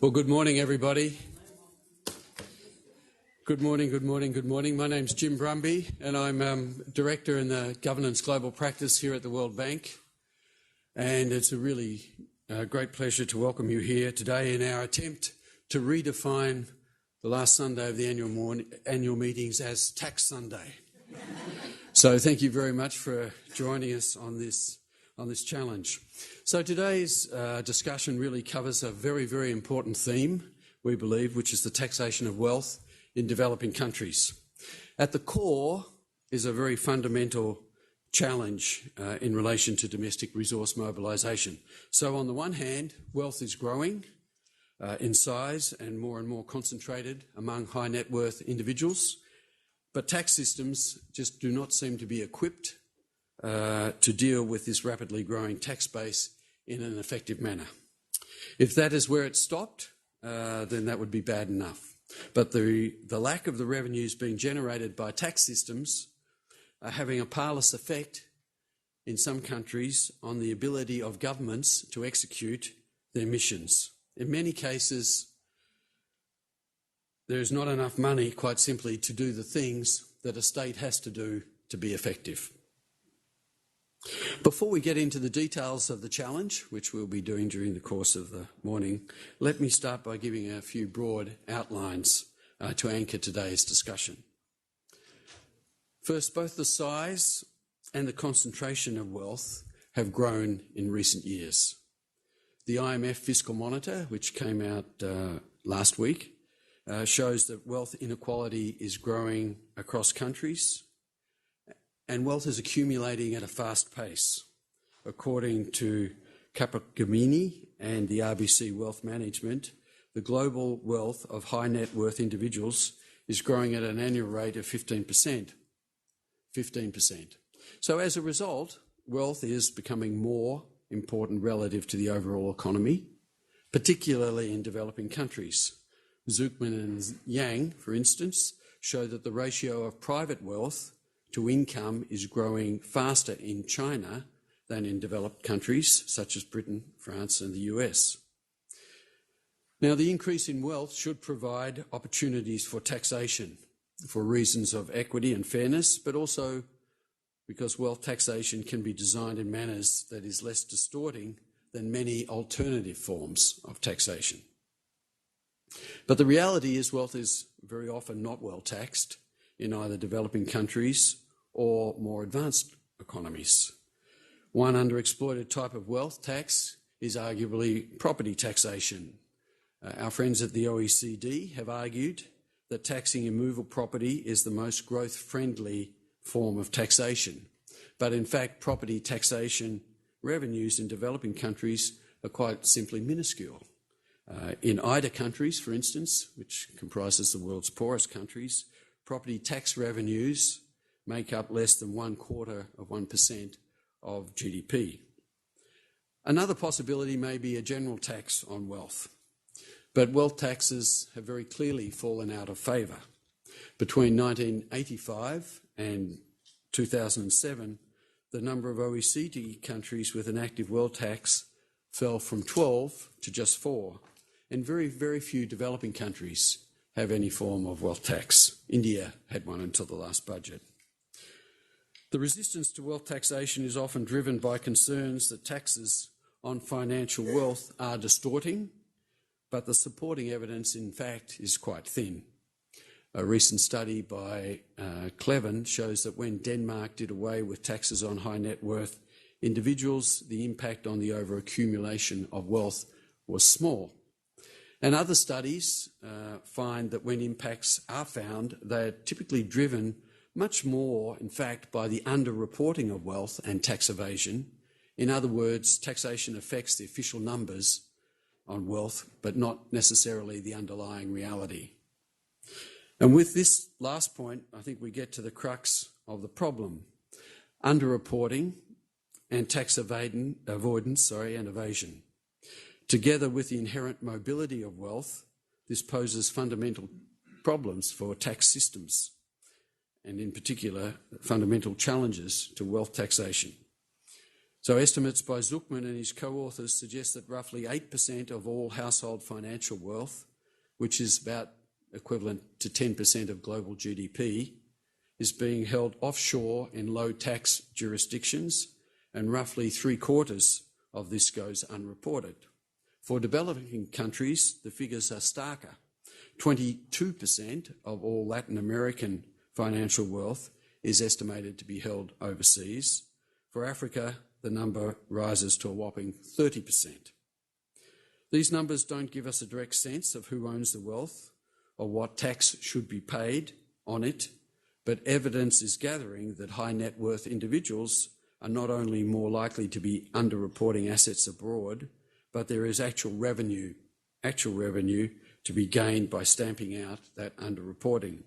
Well, good morning, everybody. Good morning, good morning, good morning. My name's Jim Brumby, and I'm Director in the Governance Global Practice here at the World Bank. And it's a really great pleasure to welcome you here today in our attempt to redefine the last Sunday of the annual meetings as Tax Sunday. So thank you very much for joining us on this challenge. So today's discussion really covers a very, very important theme, we believe, which is the taxation of wealth in developing countries. At the core is a very fundamental challenge in relation to domestic resource mobilisation. So on the one hand, wealth is growing in size and more concentrated among high net worth individuals, but tax systems just do not seem to be equipped to deal with this rapidly growing tax base in an effective manner. If that is where it stopped, then that would be bad enough. But the lack of the revenues being generated by tax systems are having a powerless effect in some countries on the ability of governments to execute their missions. In many cases, there is not enough money, quite simply, to do the things that a state has to do to be effective. Before we get into the details of the challenge, which we'll be doing during the course of the morning, let me start by giving a few broad outlines to anchor today's discussion. First, both the size and the concentration of wealth have grown in recent years. The IMF Fiscal Monitor, which came out last week, shows that wealth inequality is growing across countries, and wealth is accumulating at a fast pace. According to Capgemini and the RBC Wealth Management, the global wealth of high net worth individuals is growing at an annual rate of 15%. 15%. So as a result, wealth is becoming more important relative to the overall economy, particularly in developing countries. Zuckman and Yang, for instance, show that the ratio of private wealth to income is growing faster in China than in developed countries such as Britain, France and the US. Now, the increase in wealth should provide opportunities for taxation for reasons of equity and fairness, but also because wealth taxation can be designed in manners that is less distorting than many alternative forms of taxation. But the reality is wealth is very often not well taxed in either developing countries or more advanced economies. One underexploited type of wealth tax is arguably property taxation. Our friends at the OECD have argued that taxing immovable property is the most growth-friendly form of taxation. But in fact, property taxation revenues in developing countries are quite simply minuscule. In IDA countries, for instance, which comprises the world's poorest countries, property tax revenues make up less than 0.25% of GDP. Another possibility may be a general tax on wealth, but wealth taxes have very clearly fallen out of favour. Between 1985 and 2007, the number of OECD countries with an active wealth tax fell from 12 to just 4, and very, very few developing countries have any form of wealth tax. India had one until the last budget. The resistance to wealth taxation is often driven by concerns that taxes on financial wealth are distorting, but the supporting evidence, in fact, is quite thin. A recent study by Clevin shows that when Denmark did away with taxes on high net worth individuals, the impact on the overaccumulation of wealth was small. And other studies find that when impacts are found, they're typically driven much more, in fact, by the underreporting of wealth and tax evasion. In other words, taxation affects the official numbers on wealth, but not necessarily the underlying reality. And with this last point, I think we get to the crux of the problem. Underreporting and tax avoidance and evasion. Together with the inherent mobility of wealth, this poses fundamental problems for tax systems, and in particular, fundamental challenges to wealth taxation. So estimates by Zuckman and his co-authors suggest that roughly 8% of all household financial wealth, which is about equivalent to 10% of global GDP, is being held offshore in low-tax jurisdictions, and roughly 3/4 of this goes unreported. For developing countries, the figures are starker. 22% of all Latin American financial wealth is estimated to be held overseas. For Africa, the number rises to a whopping 30%. These numbers don't give us a direct sense of who owns the wealth or what tax should be paid on it, but evidence is gathering that high net worth individuals are not only more likely to be underreporting assets abroad, but there is actual revenue to be gained by stamping out that underreporting.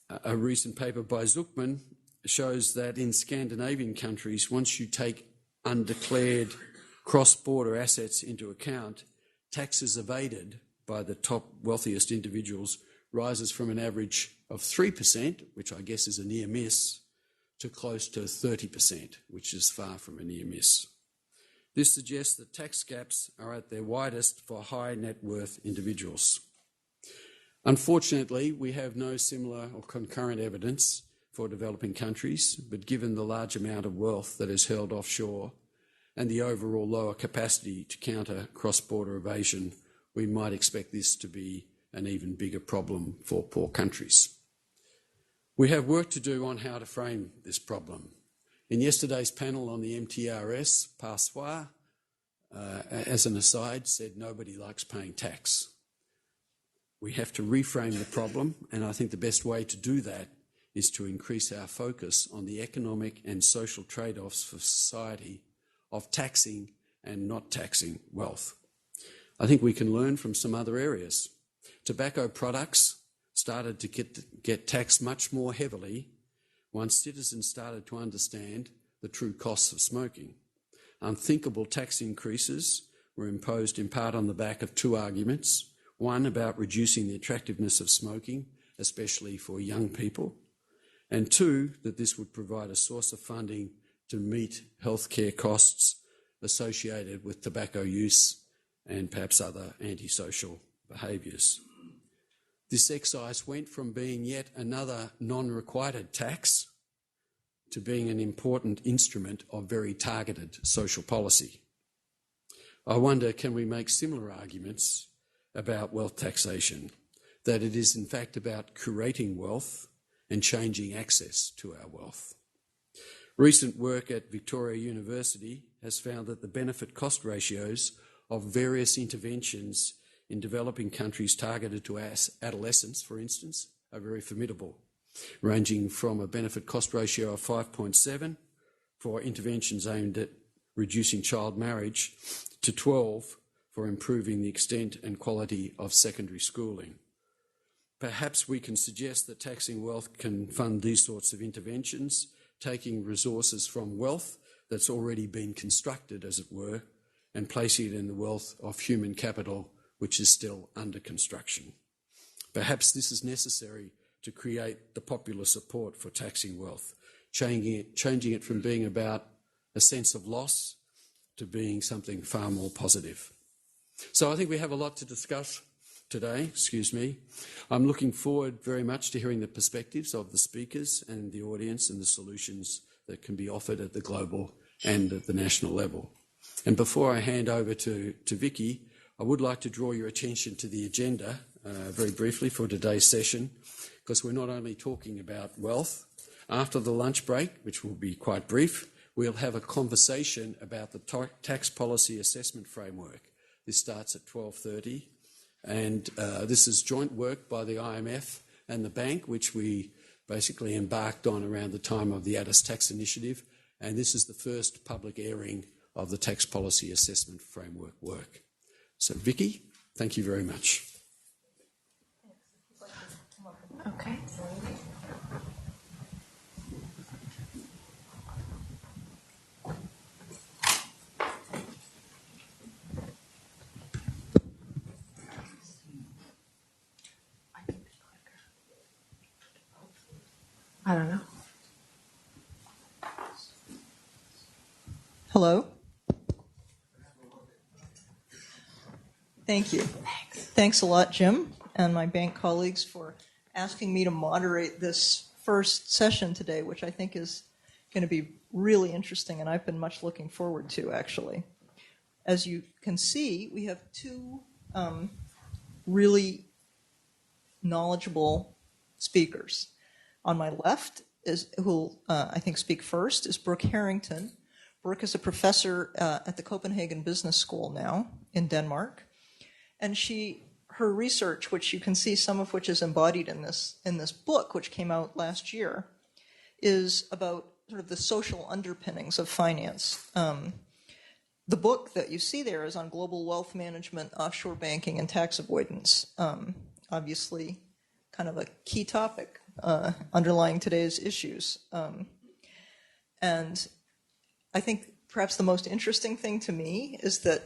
A recent paper by Zuckman shows that in Scandinavian countries, once you take undeclared cross-border assets into account, taxes evaded by the top wealthiest individuals rises from an average of 3%, which I guess is a near miss, to close to 30%, which is far from a near miss. This suggests that tax gaps are at their widest for high net worth individuals. Unfortunately, we have no similar or concurrent evidence for developing countries, but given the large amount of wealth that is held offshore and the overall lower capacity to counter cross-border evasion, we might expect this to be an even bigger problem for poor countries. We have work to do on how to frame this problem. In yesterday's panel on the MTRS, Passoir, as an aside, said nobody likes paying tax. We have to reframe the problem, and I think the best way to do that is to increase our focus on the economic and social trade-offs for society of taxing and not taxing wealth. I think we can learn from some other areas. Tobacco products started to get taxed much more heavily once citizens started to understand the true costs of smoking. Unthinkable tax increases were imposed in part on the back of two arguments. One, about reducing the attractiveness of smoking, especially for young people, and two, that this would provide a source of funding to meet healthcare costs associated with tobacco use and perhaps other antisocial behaviours. This excise went from being yet another non-requited tax to being an important instrument of very targeted social policy. I wonder, can we make similar arguments about wealth taxation, that it is in fact about curating wealth and changing access to our wealth? Recent work at Victoria University has found that the benefit-cost ratios of various interventions in developing countries targeted to adolescents, for instance, are very formidable, ranging from a benefit-cost ratio of 5.7 for interventions aimed at reducing child marriage to 12 for improving the extent and quality of secondary schooling. Perhaps we can suggest that taxing wealth can fund these sorts of interventions, taking resources from wealth that's already been constructed, as it were, and placing it in the wealth of human capital, which is still under construction. Perhaps this is necessary to create the popular support for taxing wealth, changing it from being about a sense of loss to being something far more positive. So I think we have a lot to discuss today, I'm looking forward very much to hearing the perspectives of the speakers and the audience and the solutions that can be offered at the global and at the national level. And before I hand over to Vicky, I would like to draw your attention to the agenda very briefly for today's session, because we're not only talking about wealth. After the lunch break, which will be quite brief, we'll have a conversation about the tax policy assessment framework. This starts at 12:30, and this is joint work by the IMF and the bank, which we basically embarked on around the time of the Addis Tax Initiative, and this is the first public airing of the tax policy assessment framework work. So, Vicky, thank you very much. Okay. I don't know. Hello. Thank you. Thanks a lot, Jim, and my bank colleagues for asking me to moderate this first session today, which I think is going to be really interesting, and I've been much looking forward to, actually. As you can see, we have two really knowledgeable speakers. On my left, who I think speak first, is Brooke Harrington. Brooke is a professor at the Copenhagen Business School now in Denmark. And her research, which you can see some of which is embodied in this book, which came out last year, is about sort of the social underpinnings of finance. The book that you see there is on global wealth management, offshore banking, and tax avoidance. Obviously, kind of a key topic underlying today's issues. And I think perhaps the most interesting thing to me is that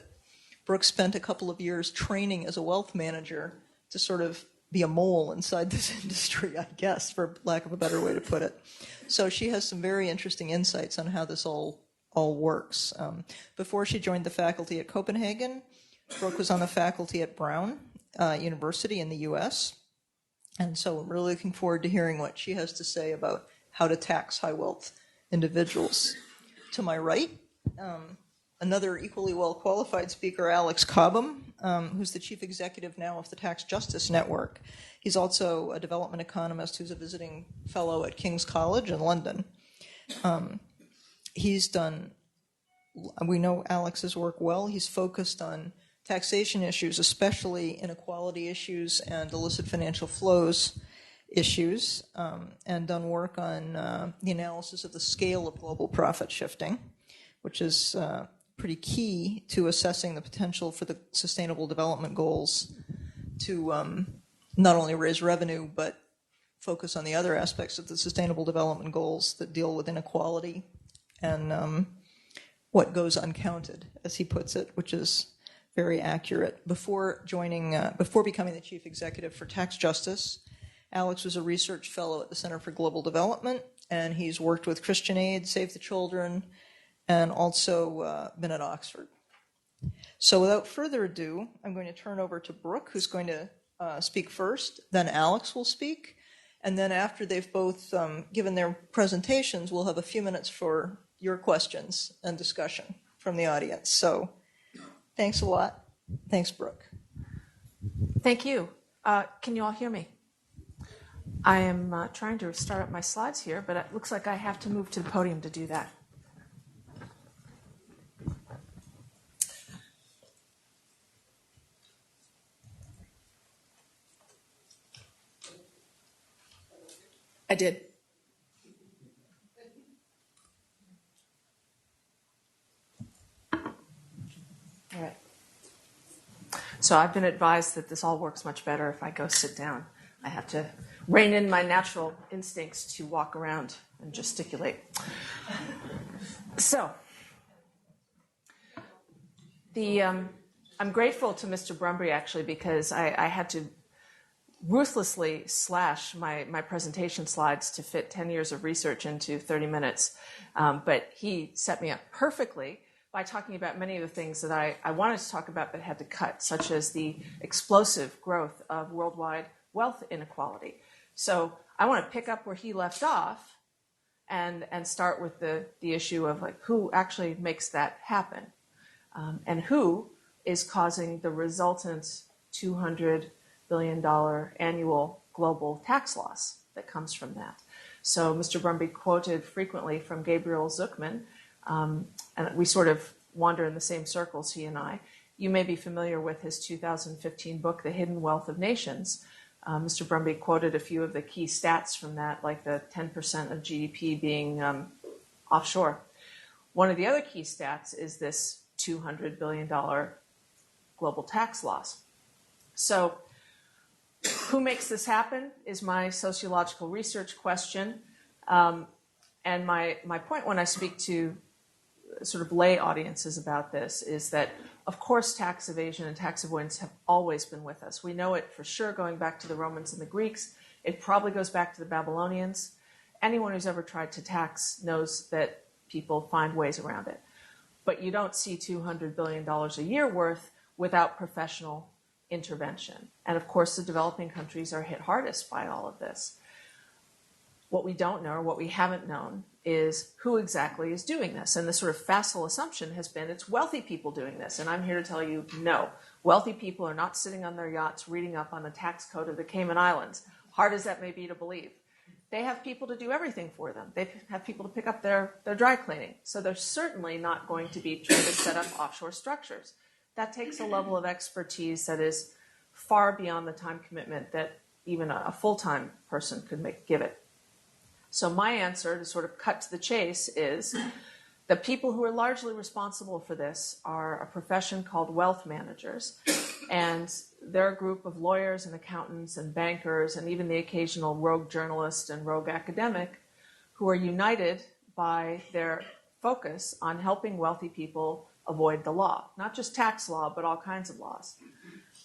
Brooke spent a couple of years training as a wealth manager to sort of be a mole inside this industry, I guess, for lack of a better way to put it. So she has some very interesting insights on how this all works. Before she joined the faculty at Copenhagen, Brooke was on the faculty at Brown University in the U.S., and so I'm really looking forward to hearing what she has to say about how to tax high wealth individuals. To my right, another equally well-qualified speaker, Alex Cobham, who's the chief executive now of the Tax Justice Network. He's also a development economist who's a visiting fellow at King's College in London. We know Alex's work well. He's focused on taxation issues, especially inequality issues and illicit financial flows issues, and done work on the analysis of the scale of global profit shifting, which is pretty key to assessing the potential for the Sustainable Development Goals to not only raise revenue, but focus on the other aspects of the Sustainable Development Goals that deal with inequality and what goes uncounted, as he puts it, which is very accurate. Before becoming the chief executive for Tax Justice, Alex was a research fellow at the Center for Global Development, and he's worked with Christian Aid, Save the Children, and also been at Oxford. So without further ado, I'm going to turn over to Brooke, who's going to speak first, then Alex will speak, and then after they've both given their presentations, we'll have a few minutes for your questions and discussion from the audience. So thanks a lot. Thanks, Brooke. Thank you. Can you all hear me? I am trying to start up my slides here, but it looks like I have to move to the podium to do that. I did. All right. So I've been advised that this all works much better if I go sit down. I have to rein in my natural instincts to walk around and gesticulate. So, I'm grateful to Mr. Brumby, actually, because I had to ruthlessly slash my presentation slides to fit 10 years of research into 30 minutes. But he set me up perfectly by talking about many of the things that I wanted to talk about but had to cut, such as the explosive growth of worldwide wealth inequality. So I want to pick up where he left off and start with the issue of like who actually makes that happen and who is causing the resultant $200 billion annual global tax loss that comes from that. So Mr. Brumby quoted frequently from Gabriel Zucman, and we sort of wander in the same circles, he and I. You may be familiar with his 2015 book, The Hidden Wealth of Nations. Mr. Brumby quoted a few of the key stats from that, like the 10% of GDP being offshore. One of the other key stats is this $200 billion global tax loss. So who makes this happen is my sociological research question. And my point when I speak to sort of lay audiences about this is that, of course, tax evasion and tax avoidance have always been with us. We know it for sure going back to the Romans and the Greeks. It probably goes back to the Babylonians. Anyone who's ever tried to tax knows that people find ways around it. but you don't see $200 billion a year worth without professional intervention. And of course, the developing countries are hit hardest by all of this. What we don't know, or what we haven't known, is who exactly is doing this. And the sort of facile assumption has been it's wealthy people doing this. And I'm here to tell you, no. Wealthy people are not sitting on their yachts reading up on the tax code of the Cayman Islands, hard as that may be to believe. They have people to do everything for them. They have people to pick up their dry cleaning. So they're certainly not going to be trying to set up offshore structures. That takes a level of expertise that is far beyond the time commitment that even a full-time person could give it. So my answer, to sort of cut to the chase, is the people who are largely responsible for this are a profession called wealth managers. And they're a group of lawyers and accountants and bankers and even the occasional rogue journalist and rogue academic who are united by their focus on helping wealthy people avoid the law, not just tax law, but all kinds of laws.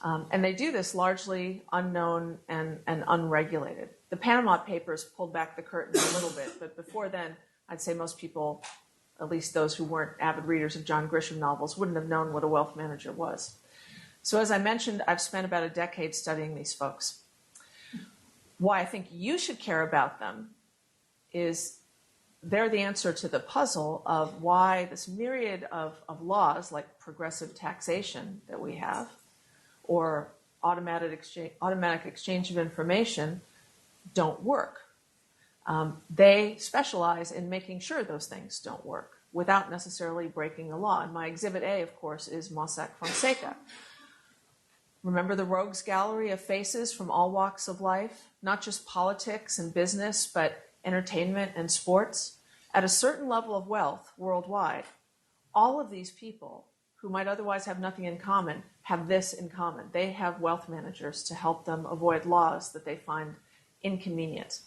And they do this largely unknown and unregulated. The Panama Papers pulled back the curtain a little bit, but before then, I'd say most people, at least those who weren't avid readers of John Grisham novels, wouldn't have known what a wealth manager was. So as I mentioned, I've spent about a decade studying these folks. Why I think you should care about them is they're the answer to the puzzle of why this myriad of laws like progressive taxation that we have or automatic exchange of information don't work. They specialize in making sure those things don't work without necessarily breaking the law. And my exhibit A, of course, is Mossack Fonseca. Remember the rogues gallery of faces from all walks of life, not just politics and business, but entertainment and sports? At a certain level of wealth worldwide, all of these people who might otherwise have nothing in common have this in common. They have wealth managers to help them avoid laws that they find inconvenient.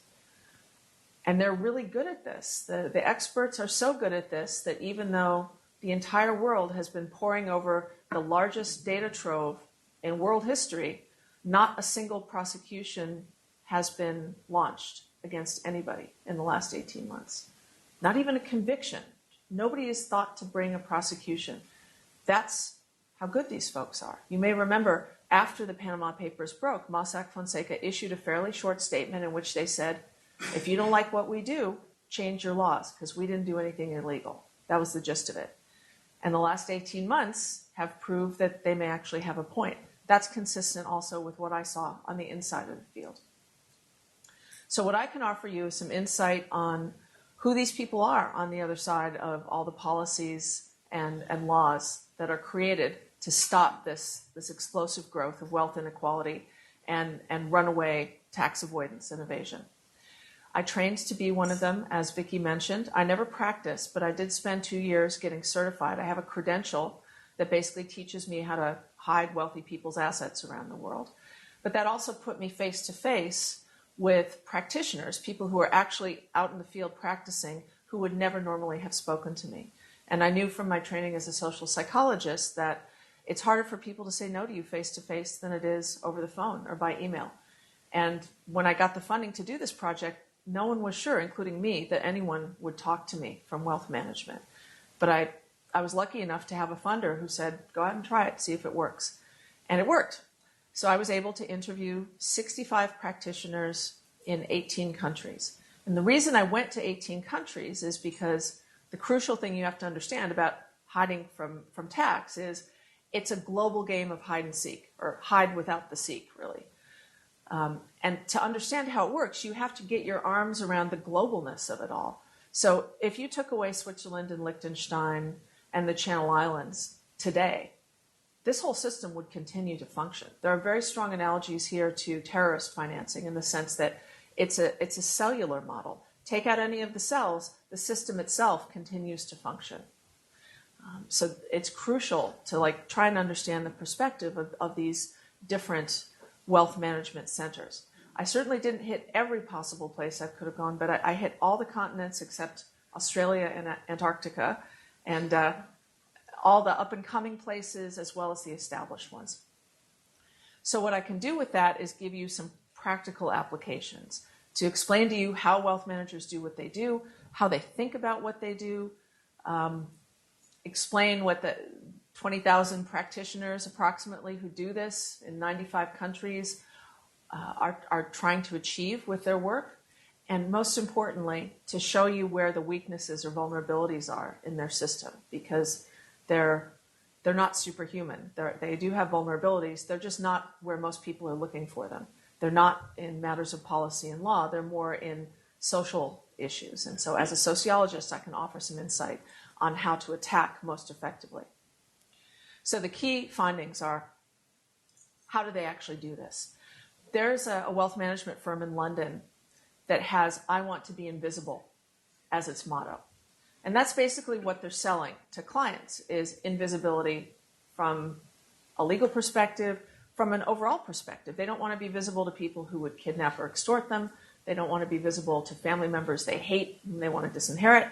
And they're really good at this. The experts are so good at this that even though the entire world has been poring over the largest data trove in world history, not a single prosecution has been launched against anybody in the last 18 months. Not even a conviction. Nobody is thought to bring a prosecution. That's how good these folks are. You may remember after the Panama Papers broke, Mossack Fonseca issued a fairly short statement in which they said, if you don't like what we do, change your laws, because we didn't do anything illegal. That was the gist of it. And the last 18 months have proved that they may actually have a point. That's consistent also with what I saw on the inside of the field. So what I can offer you is some insight on who these people are on the other side of all the policies and laws that are created to stop this explosive growth of wealth inequality and runaway tax avoidance and evasion. I trained to be one of them, as Vicki mentioned. I never practiced, but I did spend 2 years getting certified. I have a credential that basically teaches me how to hide wealthy people's assets around the world. But that also put me face to face with practitioners, people who are actually out in the field practicing, who would never normally have spoken to me. And I knew from my training as a social psychologist that it's harder for people to say no to you face to face than it is over the phone or by email. And when I got the funding to do this project, no one was sure, including me, that anyone would talk to me from wealth management. But I was lucky enough to have a funder who said, go out and try it, see if it works. And it worked. So I was able to interview 65 practitioners in 18 countries. And the reason I went to 18 countries is because the crucial thing you have to understand about hiding from tax is it's a global game of hide and seek, or hide without the seek, really. And to understand how it works, you have to get your arms around the globalness of it all. So if you took away Switzerland and Liechtenstein and the Channel Islands today, this whole system would continue to function. There are very strong analogies here to terrorist financing in the sense that it's a cellular model. Take out any of the cells, the system itself continues to function. So it's crucial to try and understand the perspective of these different wealth management centers. I certainly didn't hit every possible place I could have gone, but I hit all the continents except Australia and Antarctica, and all the up-and-coming places as well as the established ones. So what I can do with that is give you some practical applications to explain to you how wealth managers do what they do, how they think about what they do, explain what the 20,000 practitioners approximately who do this in 95 countries are trying to achieve with their work, and most importantly, to show you where the weaknesses or vulnerabilities are in their system, because they're not superhuman. They do have vulnerabilities. They're just not where most people are looking for them. They're not in matters of policy and law. They're more in social issues. And so as a sociologist, I can offer some insight on how to attack most effectively. So the key findings are, how do they actually do this? There's a wealth management firm in London that has "I want to be invisible" as its motto. And that's basically what they're selling to clients, is invisibility from a legal perspective, from an overall perspective. They don't want to be visible to people who would kidnap or extort them. They don't want to be visible to family members they hate, whom they want to disinherit.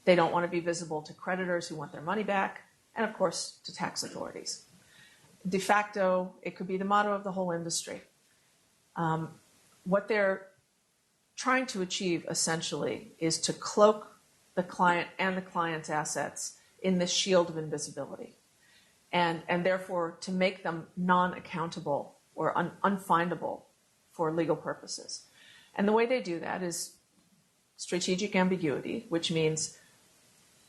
They don't want to be visible to creditors who want their money back, and of course, to tax authorities. De facto, it could be the motto of the whole industry. What they're trying to achieve, essentially, is to cloak the client and the client's assets in this shield of invisibility, and therefore to make them non-accountable or unfindable for legal purposes. And the way they do that is strategic ambiguity, which means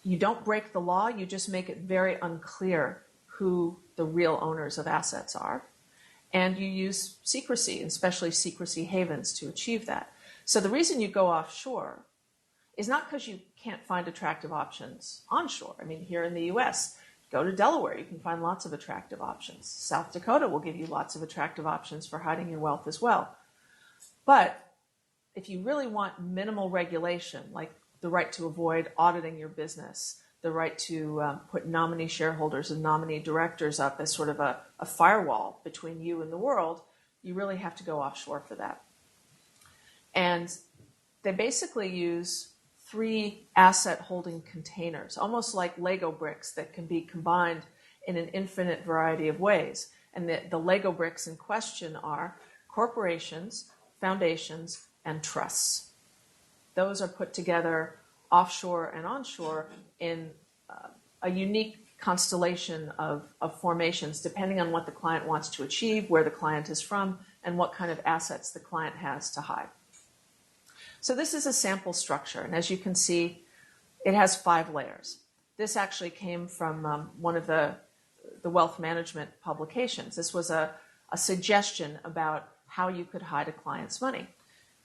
you don't break the law, you just make it very unclear who the real owners of assets are. And you use secrecy, especially secrecy havens, to achieve that. So the reason you go offshore is not because you can't find attractive options onshore. I mean, here in the US, go to Delaware, you can find lots of attractive options. South Dakota will give you lots of attractive options for hiding your wealth as well. But if you really want minimal regulation, like the right to avoid auditing your business, the right to put nominee shareholders and nominee directors up as sort of a firewall between you and the world, you really have to go offshore for that. And they basically use 3 asset holding containers, almost like Lego bricks that can be combined in an infinite variety of ways. And the Lego bricks in question are corporations, foundations, and trusts. Those are put together offshore and onshore in a unique constellation of formations, depending on what the client wants to achieve, where the client is from, and what kind of assets the client has to hide. So this is a sample structure, and as you can see, it has 5 layers. This actually came from one of the wealth management publications. This was a suggestion about how you could hide a client's money.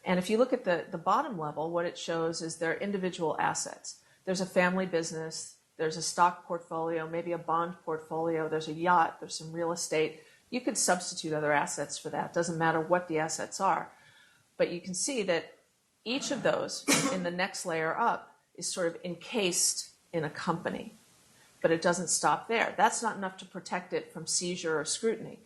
And if you look at the bottom level, what it shows is their individual assets. There's a family business, there's a stock portfolio, maybe a bond portfolio, there's a yacht, there's some real estate. You could substitute other assets for that. It doesn't matter what the assets are. But you can see that each of those in the next layer up is sort of encased in a company. But it doesn't stop there. That's not enough to protect it from seizure or scrutiny.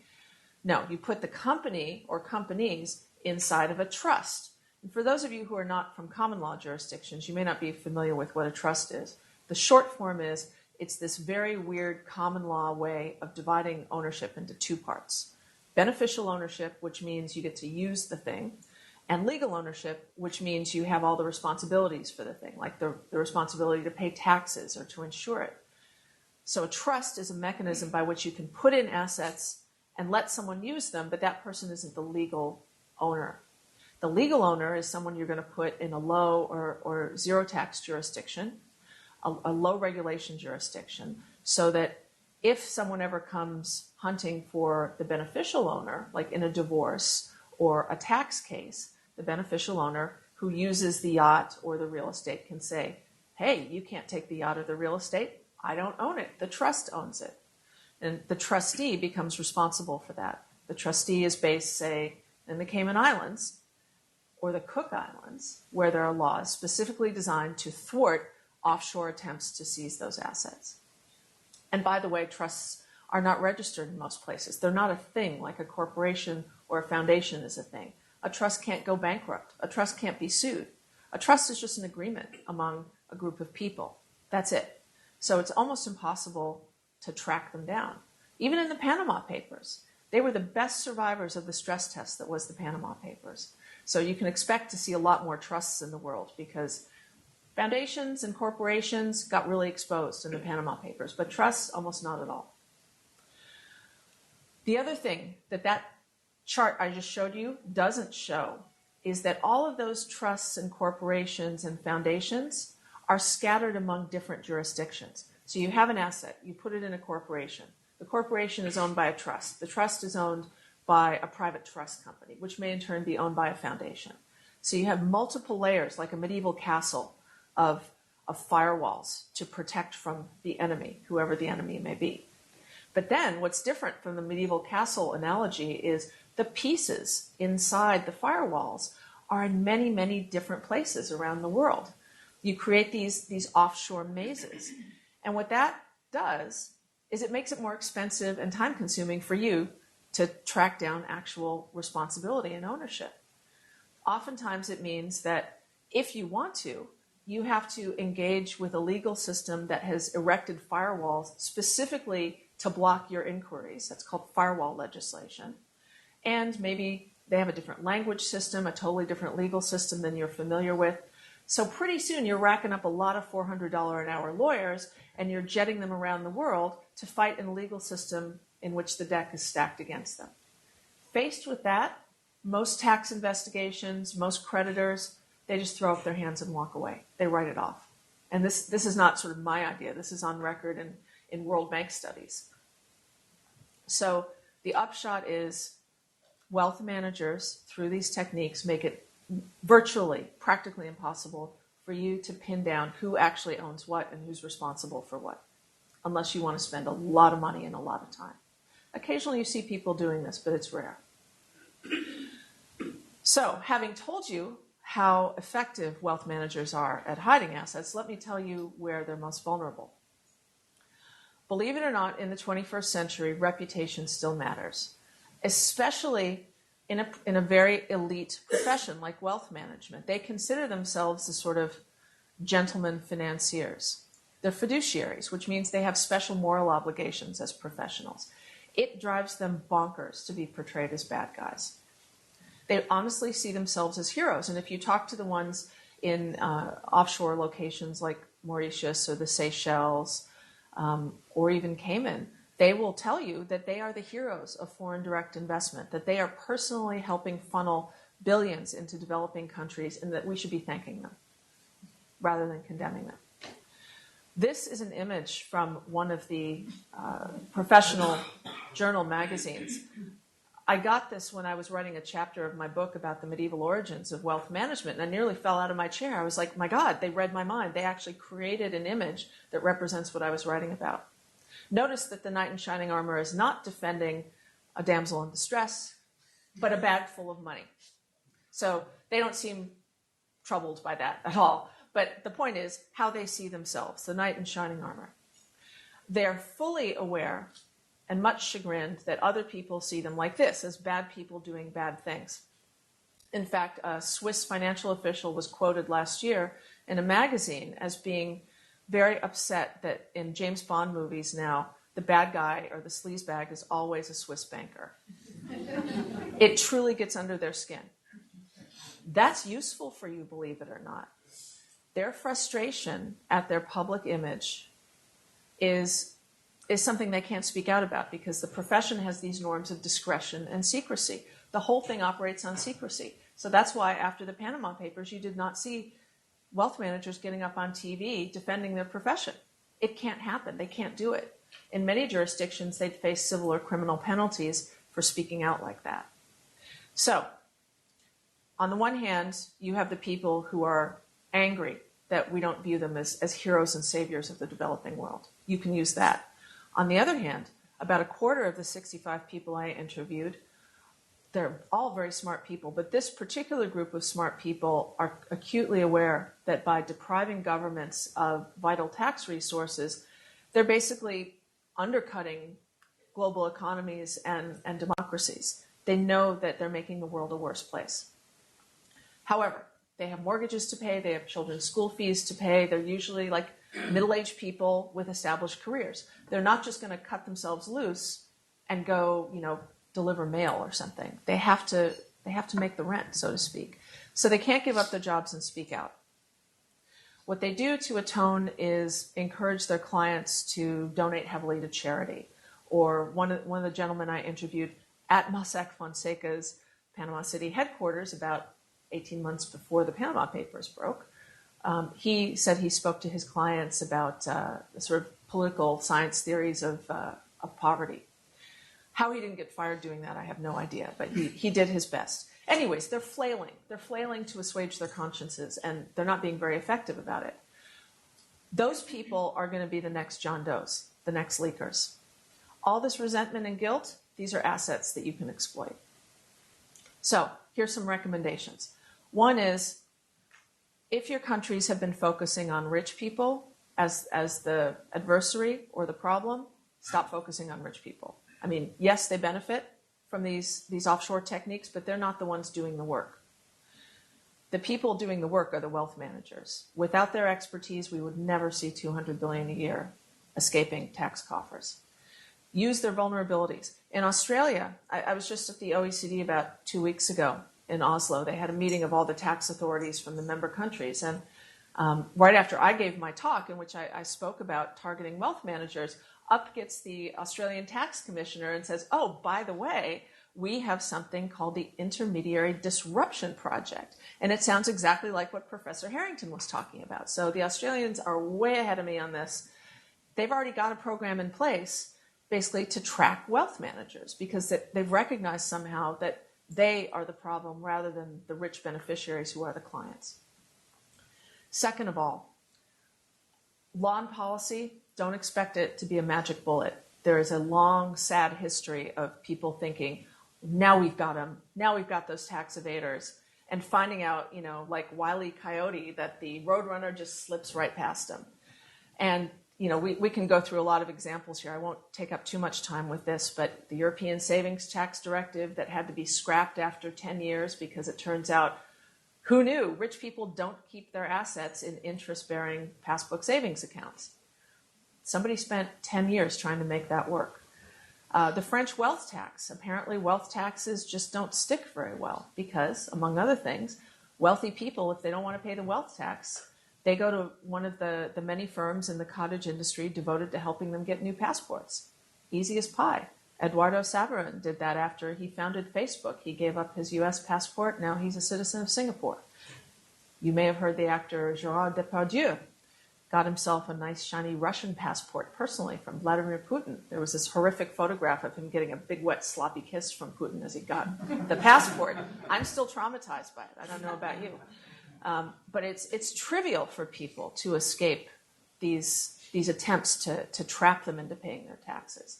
No, you put the company or companies inside of a trust. And for those of you who are not from common law jurisdictions, you may not be familiar with what a trust is. The short form is, it's this very weird common law way of dividing ownership into 2 parts. Beneficial ownership, which means you get to use the thing, and legal ownership, which means you have all the responsibilities for the thing, like the responsibility to pay taxes or to insure it. So a trust is a mechanism by which you can put in assets and let someone use them, but that person isn't the legal owner. The legal owner is someone you're going to put in a low or zero tax jurisdiction, a low regulation jurisdiction, so that if someone ever comes hunting for the beneficial owner, like in a divorce or a tax case, the beneficial owner who uses the yacht or the real estate can say, hey, you can't take the yacht or the real estate. I don't own it. The trust owns it. And the trustee becomes responsible for that. The trustee is based, say, in the Cayman Islands or the Cook Islands, where there are laws specifically designed to thwart offshore attempts to seize those assets. And by the way, trusts are not registered in most places. They're not a thing like a corporation or a foundation is a thing. A trust can't go bankrupt. A trust can't be sued. A trust is just an agreement among a group of people. That's it. So it's almost impossible to track them down. Even in the Panama Papers, they were the best survivors of the stress test that was the Panama Papers. So you can expect to see a lot more trusts in the world because Foundations and corporations got really exposed in the Panama Papers, but trusts, almost not at all. The other thing that chart I just showed you doesn't show is that all of those trusts and corporations and foundations are scattered among different jurisdictions. So you have an asset, you put it in a corporation. The corporation is owned by a trust. The trust is owned by a private trust company, which may in turn be owned by a foundation. So you have multiple layers, like a medieval castle of firewalls to protect from the enemy, whoever the enemy may be. But then what's different from the medieval castle analogy is the pieces inside the firewalls are in many, many different places around the world. You create these offshore mazes. And what that does is it makes it more expensive and time-consuming for you to track down actual responsibility and ownership. Oftentimes it means that if you want to, you have to engage with a legal system that has erected firewalls specifically to block your inquiries. That's called firewall legislation. And maybe they have a different language system, a totally different legal system than you're familiar with. So pretty soon you're racking up a lot of $400 an hour lawyers and you're jetting them around the world to fight in a legal system in which the deck is stacked against them. Faced with that, most tax investigations, most creditors, they just throw up their hands and walk away. They write it off. And this is not sort of my idea. This is on record in World Bank studies. So the upshot is wealth managers, through these techniques, make it virtually, practically impossible for you to pin down who actually owns what and who's responsible for what, unless you want to spend a lot of money and a lot of time. Occasionally you see people doing this, but it's rare. So, having told you how effective wealth managers are at hiding assets, let me tell you where they're most vulnerable. Believe it or not, in the 21st century, reputation still matters, especially in a very elite profession like wealth management. They consider themselves the sort of gentlemen financiers. They're fiduciaries, which means they have special moral obligations as professionals. It drives them bonkers to be portrayed as bad guys. They honestly see themselves as heroes. And if you talk to the ones in offshore locations like Mauritius or the Seychelles or even Cayman, they will tell you that they are the heroes of foreign direct investment, that they are personally helping funnel billions into developing countries, and that we should be thanking them rather than condemning them. This is an image from one of the professional journal magazines. I got this when I was writing a chapter of my book about the medieval origins of wealth management, and I nearly fell out of my chair. I was like, my God, they read my mind. They actually created an image that represents what I was writing about. Notice that the knight in shining armor is not defending a damsel in distress, but a bag full of money. So they don't seem troubled by that at all. But the point is how they see themselves, the knight in shining armor. They're fully aware and much chagrined that other people see them like this, as bad people doing bad things. In fact, a Swiss financial official was quoted last year in a magazine as being very upset that in James Bond movies now, the bad guy or the sleazebag is always a Swiss banker. It truly gets under their skin. That's useful for you, believe it or not. Their frustration at their public image is something they can't speak out about because the profession has these norms of discretion and secrecy. The whole thing operates on secrecy. So that's why after the Panama Papers, you did not see wealth managers getting up on TV defending their profession. It can't happen. They can't do it. In many jurisdictions, they'd face civil or criminal penalties for speaking out like that. So, on the one hand, you have the people who are angry that we don't view them as heroes and saviors of the developing world. You can use that. On the other hand, about a quarter of the 65 people I interviewed, they're all very smart people, but this particular group of smart people are acutely aware that by depriving governments of vital tax resources, they're basically undercutting global economies and democracies. They know that they're making the world a worse place. However, they have mortgages to pay, they have children's school fees to pay, they're usually like middle-aged people with established careers. They're not just going to cut themselves loose and go, deliver mail or something. They have to make the rent, so to speak. So they can't give up their jobs and speak out. What they do to atone is encourage their clients to donate heavily to charity. Or one of the gentlemen I interviewed at Mossack Fonseca's Panama City headquarters about 18 months before the Panama Papers broke, he said he spoke to his clients about the sort of political science theories of poverty. How he didn't get fired doing that, I have no idea, but he did his best. Anyways, they're flailing. They're flailing to assuage their consciences, and they're not being very effective about it. Those people are going to be the next John Does, the next leakers. All this resentment and guilt, these are assets that you can exploit. So here's some recommendations. One is, if your countries have been focusing on rich people as the adversary or the problem, stop focusing on rich people. I mean, yes, they benefit from these offshore techniques, but they're not the ones doing the work. The people doing the work are the wealth managers. Without their expertise, we would never see $200 billion a year escaping tax coffers. Use their vulnerabilities. In Australia, I was just at the OECD about 2 weeks ago in Oslo. They had a meeting of all the tax authorities from the member countries. And right after I gave my talk, in which I spoke about targeting wealth managers, up gets the Australian Tax Commissioner and says, oh, by the way, we have something called the Intermediary Disruption Project. And it sounds exactly like what Professor Harrington was talking about. So the Australians are way ahead of me on this. They've already got a program in place basically to track wealth managers because they've recognized somehow that they are the problem rather than the rich beneficiaries who are the clients. Second of all, law and policy, don't expect it to be a magic bullet. There is a long, sad history of people thinking, now we've got them, now we've got those tax evaders, and finding out, like Wile E. Coyote, that the roadrunner just slips right past them. And, we can go through a lot of examples here. I won't take up too much time with this, but the European Savings Tax Directive that had to be scrapped after 10 years because it turns out, who knew? Rich people don't keep their assets in interest-bearing passbook savings accounts. Somebody spent 10 years trying to make that work. The French wealth tax. Apparently, wealth taxes just don't stick very well because, among other things, wealthy people, if they don't want to pay the wealth tax, they go to one of the many firms in the cottage industry devoted to helping them get new passports. Easy as pie. Eduardo Saverin did that after he founded Facebook. He gave up his U.S. passport. Now he's a citizen of Singapore. You may have heard the actor Gerard Depardieu got himself a nice, shiny Russian passport personally from Vladimir Putin. There was this horrific photograph of him getting a big, wet, sloppy kiss from Putin as he got the passport. I'm still traumatized by it. I don't know about you. But it's trivial for people to escape these attempts to trap them into paying their taxes.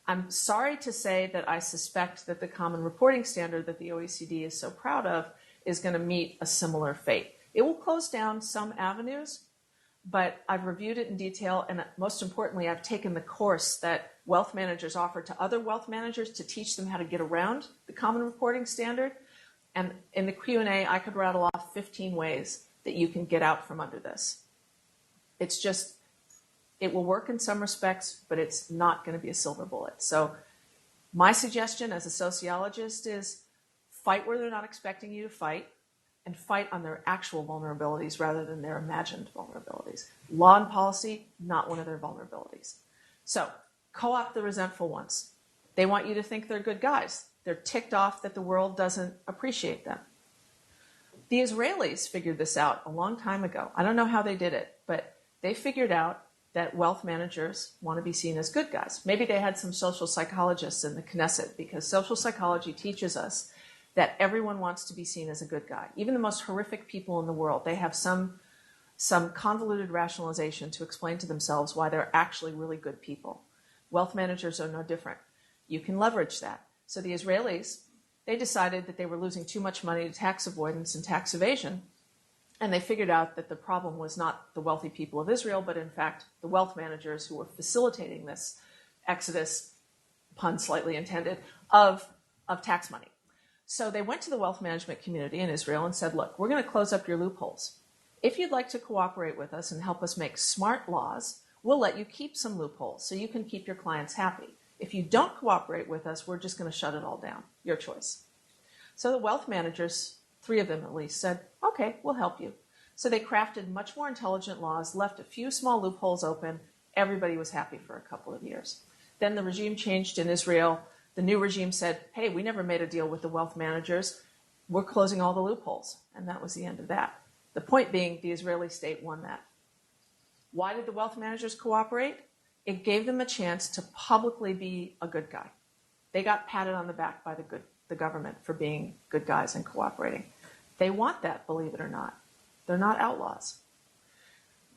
I'm sorry to say that I suspect that the common reporting standard that the OECD is so proud of is going to meet a similar fate. It will close down some avenues, but I've reviewed it in detail, and most importantly, I've taken the course that wealth managers offer to other wealth managers to teach them how to get around the common reporting standard. And in the Q&A, I could rattle off 15 ways that you can get out from under this. It's just, it will work in some respects, but it's not going to be a silver bullet. So my suggestion as a sociologist is fight where they're not expecting you to fight, and fight on their actual vulnerabilities rather than their imagined vulnerabilities. Law and policy, not one of their vulnerabilities. So, co-opt the resentful ones. They want you to think they're good guys. They're ticked off that the world doesn't appreciate them. The Israelis figured this out a long time ago. I don't know how they did it, but they figured out that wealth managers want to be seen as good guys. Maybe they had some social psychologists in the Knesset, because social psychology teaches us that everyone wants to be seen as a good guy. Even the most horrific people in the world, they have some convoluted rationalization to explain to themselves why they're actually really good people. Wealth managers are no different. You can leverage that. So the Israelis, they decided that they were losing too much money to tax avoidance and tax evasion, and they figured out that the problem was not the wealthy people of Israel, but in fact the wealth managers who were facilitating this exodus, pun slightly intended, of tax money. So they went to the wealth management community in Israel and said, look, we're going to close up your loopholes. If you'd like to cooperate with us and help us make smart laws, we'll let you keep some loopholes so you can keep your clients happy. If you don't cooperate with us, we're just going to shut it all down. Your choice. So the wealth managers, 3 of them at least, said, okay, we'll help you. So they crafted much more intelligent laws, left a few small loopholes open. Everybody was happy for a couple of years. Then the regime changed in Israel. The new regime said, hey, we never made a deal with the wealth managers. We're closing all the loopholes. And that was the end of that. The point being, the Israeli state won that. Why did the wealth managers cooperate? It gave them a chance to publicly be a good guy. They got patted on the back by the government for being good guys and cooperating. They want that, believe it or not. They're not outlaws.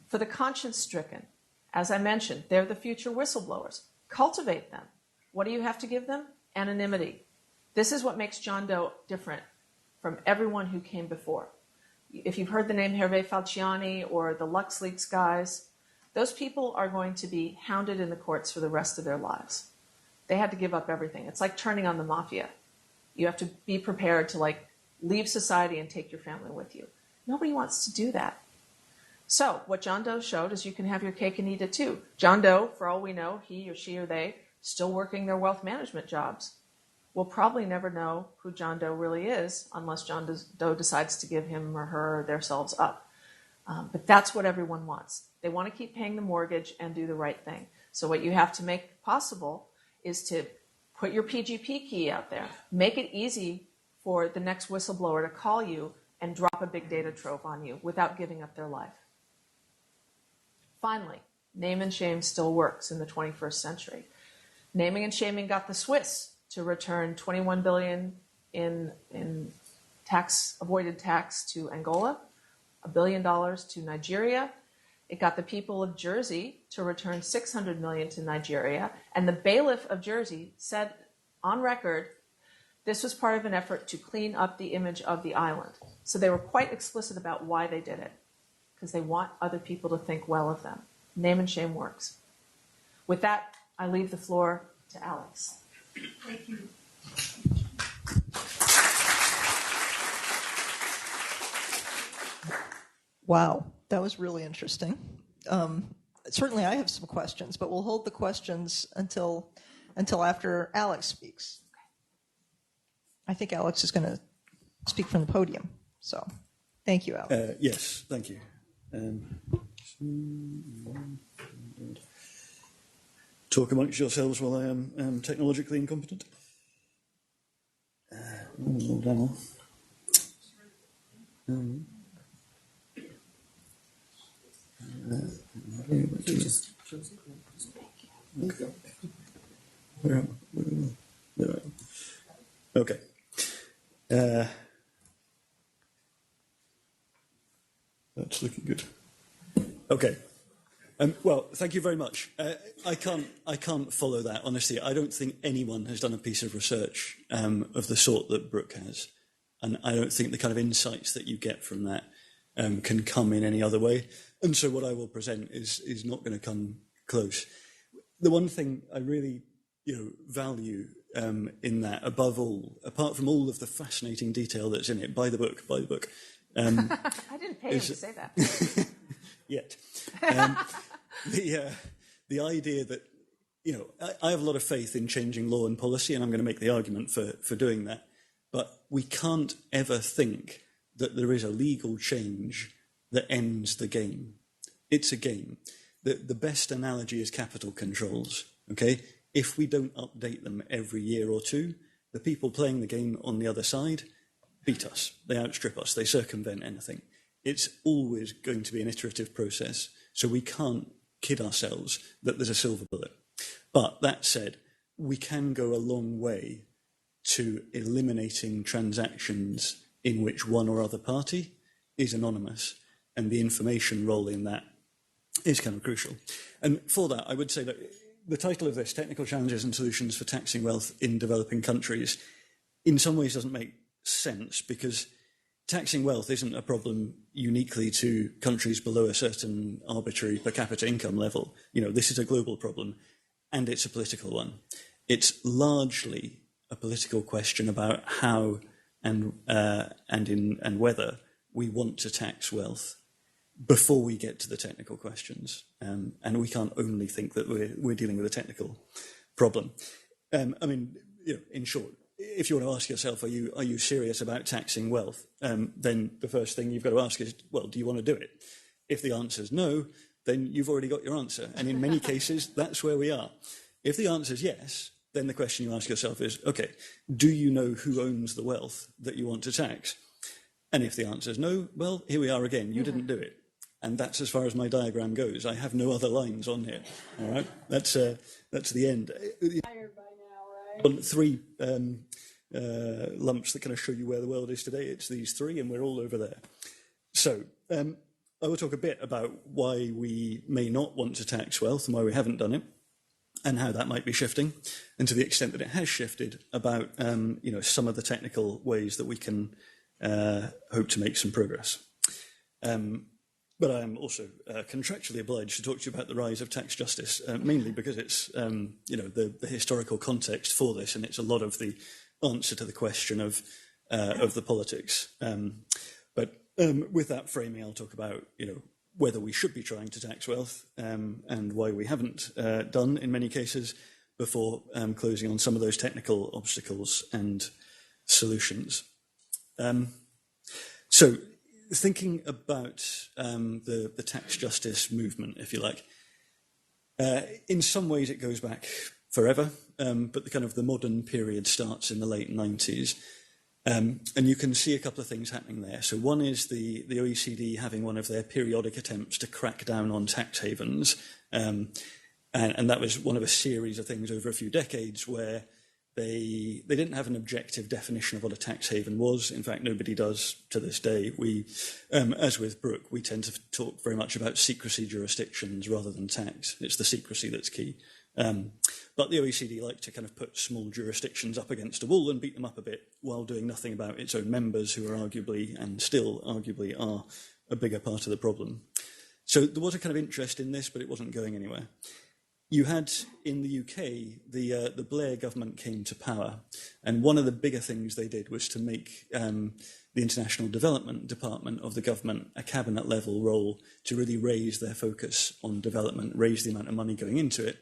For the conscience-stricken, as I mentioned, they're the future whistleblowers. Cultivate them. What do you have to give them? Anonymity. This is what makes John Doe different from everyone who came before. If you've heard the name Hervé Falciani or the LuxLeaks guys, those people are going to be hounded in the courts for the rest of their lives. They had to give up everything. It's like turning on the mafia. You have to be prepared to leave society and take your family with you. Nobody wants to do that. So what John Doe showed is you can have your cake and eat it too. John Doe, for all we know, he or she or they, still working their wealth management jobs. We'll probably never know who John Doe really is unless John Doe decides to give him or her themselves up. But that's what everyone wants. They want to keep paying the mortgage and do the right thing. So what you have to make possible is to put your PGP key out there. Make it easy for the next whistleblower to call you and drop a big data trove on you without giving up their life. Finally, name and shame still works in the 21st century. Naming and shaming got the Swiss to return $21 billion in avoided tax to Angola, $1 billion to Nigeria. It got the people of Jersey to return $600 million to Nigeria. And the bailiff of Jersey said on record, this was part of an effort to clean up the image of the island. So they were quite explicit about why they did it, because they want other people to think well of them. Name and shame works. With that, I leave the floor to Alex. Thank you. Wow, that was really interesting. Certainly I have some questions, but we'll hold the questions until after Alex speaks. I think Alex is going to speak from the podium. So thank you, Alex. Yes, thank you. Talk amongst yourselves while I am technologically incompetent. Okay. That's looking good. Okay. Well, thank you very much. I can't follow that, honestly. I don't think anyone has done a piece of research of the sort that Brooke has. And I don't think the kind of insights that you get from that can come in any other way. And so what I will present is not going to come close. The one thing I really value in that, above all, apart from all of the fascinating detail that's in it, buy the book. I didn't pay him to say that. Yet. The idea that, I have a lot of faith in changing law and policy, and I'm going to make the argument for doing that. But we can't ever think that there is a legal change that ends the game. It's a game. The best analogy is capital controls, okay? If we don't update them every year or two, the people playing the game on the other side beat us. They outstrip us. They circumvent anything. It's always going to be an iterative process. So we can't kid ourselves that there's a silver bullet. But that said, we can go a long way to eliminating transactions in which one or other party is anonymous, and the information role in that is kind of crucial. And for that, I would say that the title of this, Technical Challenges and Solutions for Taxing Wealth in Developing Countries, in some ways doesn't make sense, because taxing wealth isn't a problem uniquely to countries below a certain arbitrary per capita income level. This is a global problem, and it's a political one. It's largely a political question about how and whether we want to tax wealth before we get to the technical questions. And we can't only think that we're dealing with a technical problem. In short, if you want to ask yourself, are you serious about taxing wealth? Then the first thing you've got to ask is, well, do you want to do it? If the answer is no, then you've already got your answer. And in many cases, that's where we are. If the answer is yes, then the question you ask yourself is, okay, do you know who owns the wealth that you want to tax? And if the answer is no, well, here we are again. You didn't do it. And that's as far as my diagram goes. I have no other lines on here. All right, that's the end. Tired by now, right? Three lumps that kind of show you where the world is today. It's these three, and we're all over there. So I will talk a bit about why we may not want to tax wealth and why we haven't done it, and how that might be shifting, and to the extent that it has shifted, about some of the technical ways that we can hope to make some progress. But I am also contractually obliged to talk to you about the rise of tax justice, mainly because it's the historical context for this, and it's a lot of the answer to the question of the politics. But with that framing, I'll talk about whether we should be trying to tax wealth and why we haven't done in many cases, before closing on some of those technical obstacles and solutions. So, thinking about the tax justice movement, if you like, in some ways it goes back forever, but the modern period starts in the late 90s. And you can see a couple of things happening there. So one is the OECD having one of their periodic attempts to crack down on tax havens. And that was one of a series of things over a few decades where they didn't have an objective definition of what a tax haven was. In fact, nobody does to this day. We, as with Brooke, we tend to talk very much about secrecy jurisdictions rather than tax. It's the secrecy that's key. But the OECD liked to kind of put small jurisdictions up against a wall and beat them up a bit while doing nothing about its own members, who are arguably, and still arguably are, a bigger part of the problem. So there was a kind of interest in this, but it wasn't going anywhere. You had, in the UK, the Blair government came to power, and one of the bigger things they did was to make the International Development Department of the government a cabinet-level role to really raise their focus on development, raise the amount of money going into it.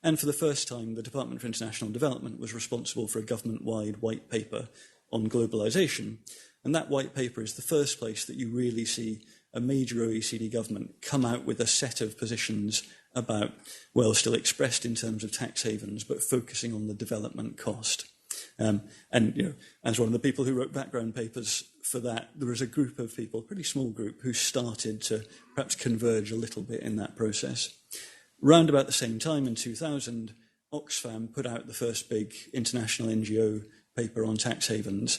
And for the first time, the Department for International Development was responsible for a government-wide white paper on globalisation. And that white paper is the first place that you really see a major OECD government come out with a set of positions about, well, still expressed in terms of tax havens, but focusing on the development cost. And as one of the people who wrote background papers for that, there was a group of people, a pretty small group, who started to perhaps converge a little bit in that process. Round about the same time, in 2000, Oxfam put out the first big international NGO paper on tax havens,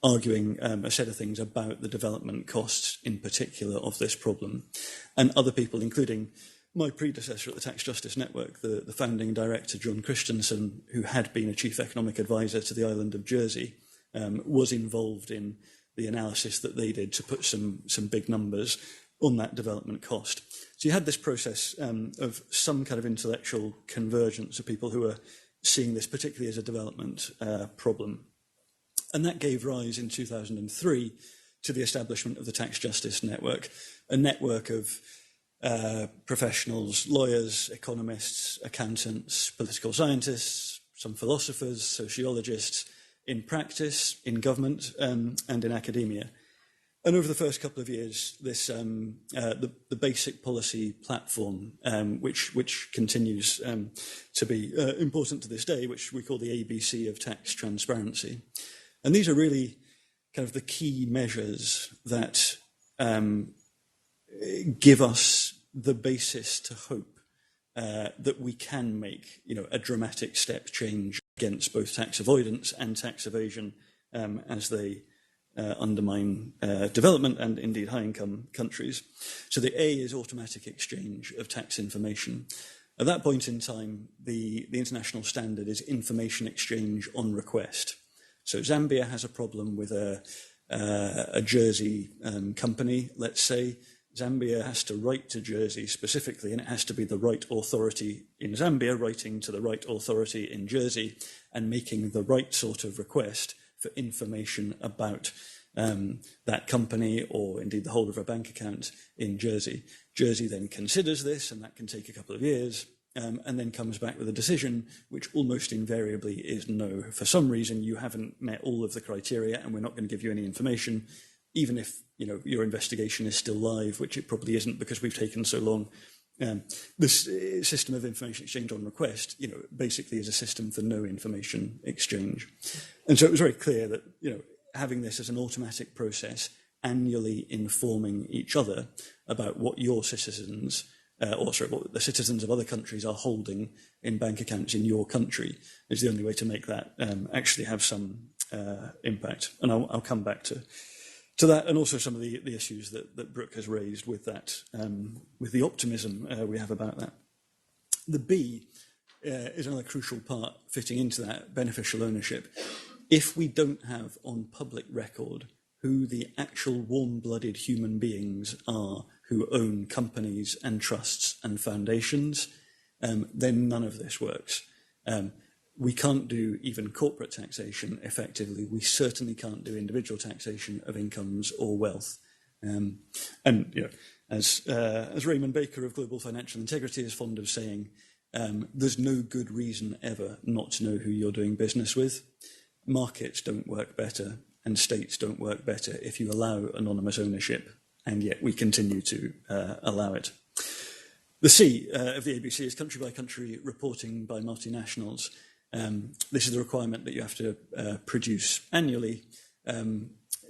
arguing a set of things about the development costs in particular of this problem. And other people, including my predecessor at the Tax Justice Network, the founding director, John Christensen, who had been a chief economic advisor to the island of Jersey, was involved in the analysis that they did to put some big numbers on that development cost. So you had this process of some kind of intellectual convergence of people who were seeing this particularly as a development problem. And that gave rise in 2003 to the establishment of the Tax Justice Network, a network of professionals, lawyers, economists, accountants, political scientists, some philosophers, sociologists, in practice, in government, and in academia. And over the first couple of years, this the basic policy platform, which continues to be important to this day, which we call the ABC of tax transparency. And these are really kind of the key measures that give us the basis to hope that we can make, a dramatic step change against both tax avoidance and tax evasion as they undermine development and indeed high-income countries. So the A is automatic exchange of tax information. At that point in time, the international standard is information exchange on request. So Zambia has a problem with a Jersey company, let's say. Zambia has to write to Jersey specifically, and it has to be the right authority in Zambia writing to the right authority in Jersey and making the right sort of request for information about that company or indeed the holder of a bank account in Jersey. Jersey then considers this, and that can take a couple of years. and then comes back with a decision which almost invariably is no. For some reason, you haven't met all of the criteria and we're not going to give you any information, even if your investigation is still live, which it probably isn't because we've taken so long. This system of information exchange on request, basically is a system for no information exchange. And so it was very clear that, having this as an automatic process, annually informing each other about what your citizens, what the citizens of other countries are holding in bank accounts in your country, is the only way to make that actually have some impact. And I'll come back to that, and also some of the issues that Brooke has raised with that, with the optimism we have about that. The B is another crucial part fitting into that, beneficial ownership. If we don't have on public record who the actual warm-blooded human beings are who own companies and trusts and foundations, then none of this works. We can't do even corporate taxation effectively. We certainly can't do individual taxation of incomes or wealth. As Raymond Baker of Global Financial Integrity is fond of saying, there's no good reason ever not to know who you're doing business with. Markets don't work better and states don't work better if you allow anonymous ownership, and yet we continue to allow it. The C of the ABC is country-by-country reporting by multinationals. This is the requirement that you have to produce annually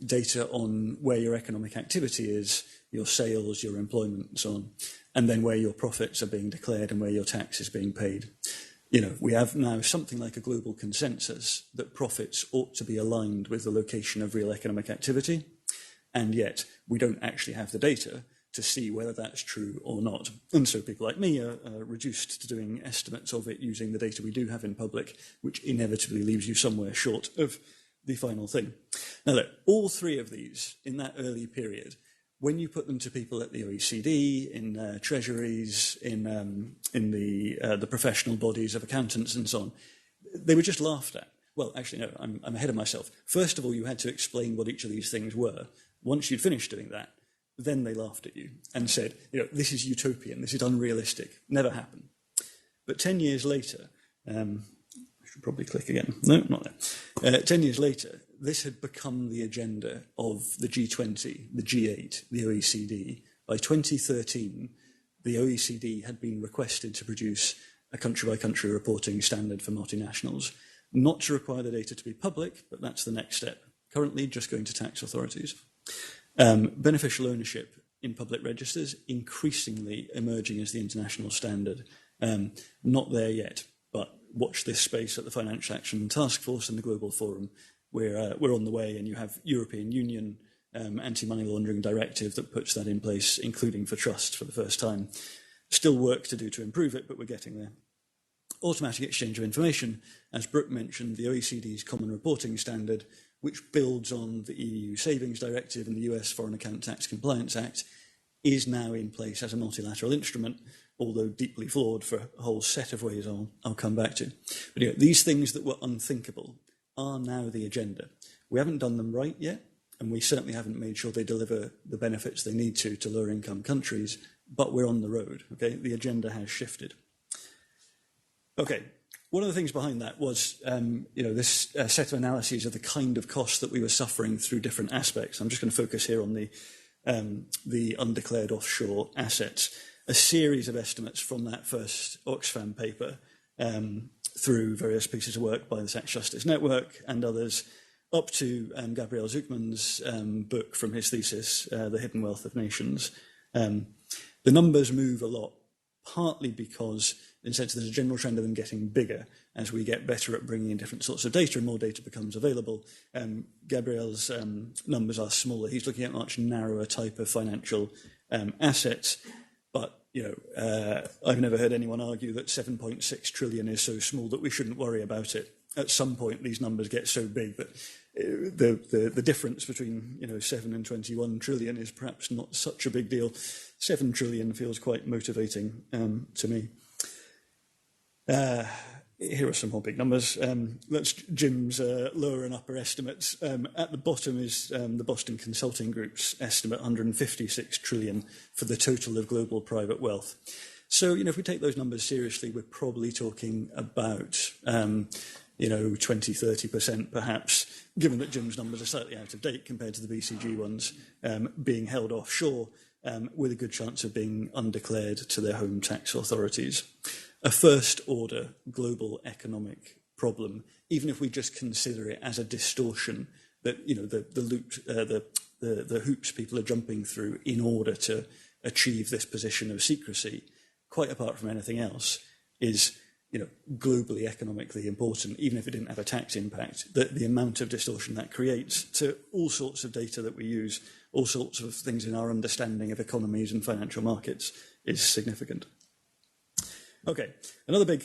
data on where your economic activity is, your sales, your employment, and so on, and then where your profits are being declared and where your tax is being paid. We have now something like a global consensus that profits ought to be aligned with the location of real economic activity, and yet we don't actually have the data to see whether that's true or not. And so people like me are reduced to doing estimates of it using the data we do have in public, which inevitably leaves you somewhere short of the final thing. Now look, all three of these in that early period, when you put them to people at the OECD, in treasuries, in the professional bodies of accountants and so on, they were just laughed at. Well, actually, no, I'm ahead of myself. First of all, you had to explain what each of these things were. Once you'd finished doing that, then they laughed at you and said, this is utopian, this is unrealistic, never happen. But 10 years later, I should probably click again. No, not there. 10 years later, this had become the agenda of the G20, the G8, the OECD. By 2013, the OECD had been requested to produce a country-by-country reporting standard for multinationals, not to require the data to be public, but that's the next step. Currently, just going to tax authorities. Beneficial ownership in public registers, increasingly emerging as the international standard. Not there yet, but watch this space at the Financial Action Task Force and the Global Forum. We're on the way, and you have European Union anti-money laundering directive that puts that in place, including for trusts for the first time. Still work to do to improve it, but we're getting there. Automatic exchange of information, as Brooke mentioned, the OECD's Common Reporting Standard, which builds on the EU Savings Directive and the US Foreign Account Tax Compliance Act, is now in place as a multilateral instrument, although deeply flawed for a whole set of ways I'll come back to. But these things that were unthinkable are now the agenda. We haven't done them right yet, and we certainly haven't made sure they deliver the benefits they need to lower income countries, but we're on the road, okay? The agenda has shifted. Okay, one of the things behind that was, this set of analyses of the kind of costs that we were suffering through different aspects. I'm just going to focus here on the undeclared offshore assets. A series of estimates from that first Oxfam paper through various pieces of work by the Tax Justice Network and others, up to Gabriel Zucman's book from his thesis, The Hidden Wealth of Nations. The numbers move a lot, partly because, in a sense, there's a general trend of them getting bigger as we get better at bringing in different sorts of data and more data becomes available. Gabriel's numbers are smaller. He's looking at much narrower type of financial assets. But, I've never heard anyone argue that 7.6 trillion is so small that we shouldn't worry about it. At some point, these numbers get so big that the difference between 7 and 21 trillion is perhaps not such a big deal. 7 trillion feels quite motivating to me. Here are some more big numbers. That's Jim's lower and upper estimates. At the bottom is the Boston Consulting Group's estimate, 156 trillion for the total of global private wealth. So, if we take those numbers seriously, we're probably talking about, 20, 30% perhaps, given that Jim's numbers are slightly out of date compared to the BCG ones, being held offshore with a good chance of being undeclared to their home tax authorities. A first-order global economic problem, even if we just consider it as a distortion that, the hoops people are jumping through in order to achieve this position of secrecy, quite apart from anything else, is globally economically important, even if it didn't have a tax impact. The amount of distortion that creates to all sorts of data that we use, all sorts of things in our understanding of economies and financial markets is significant. Okay, another big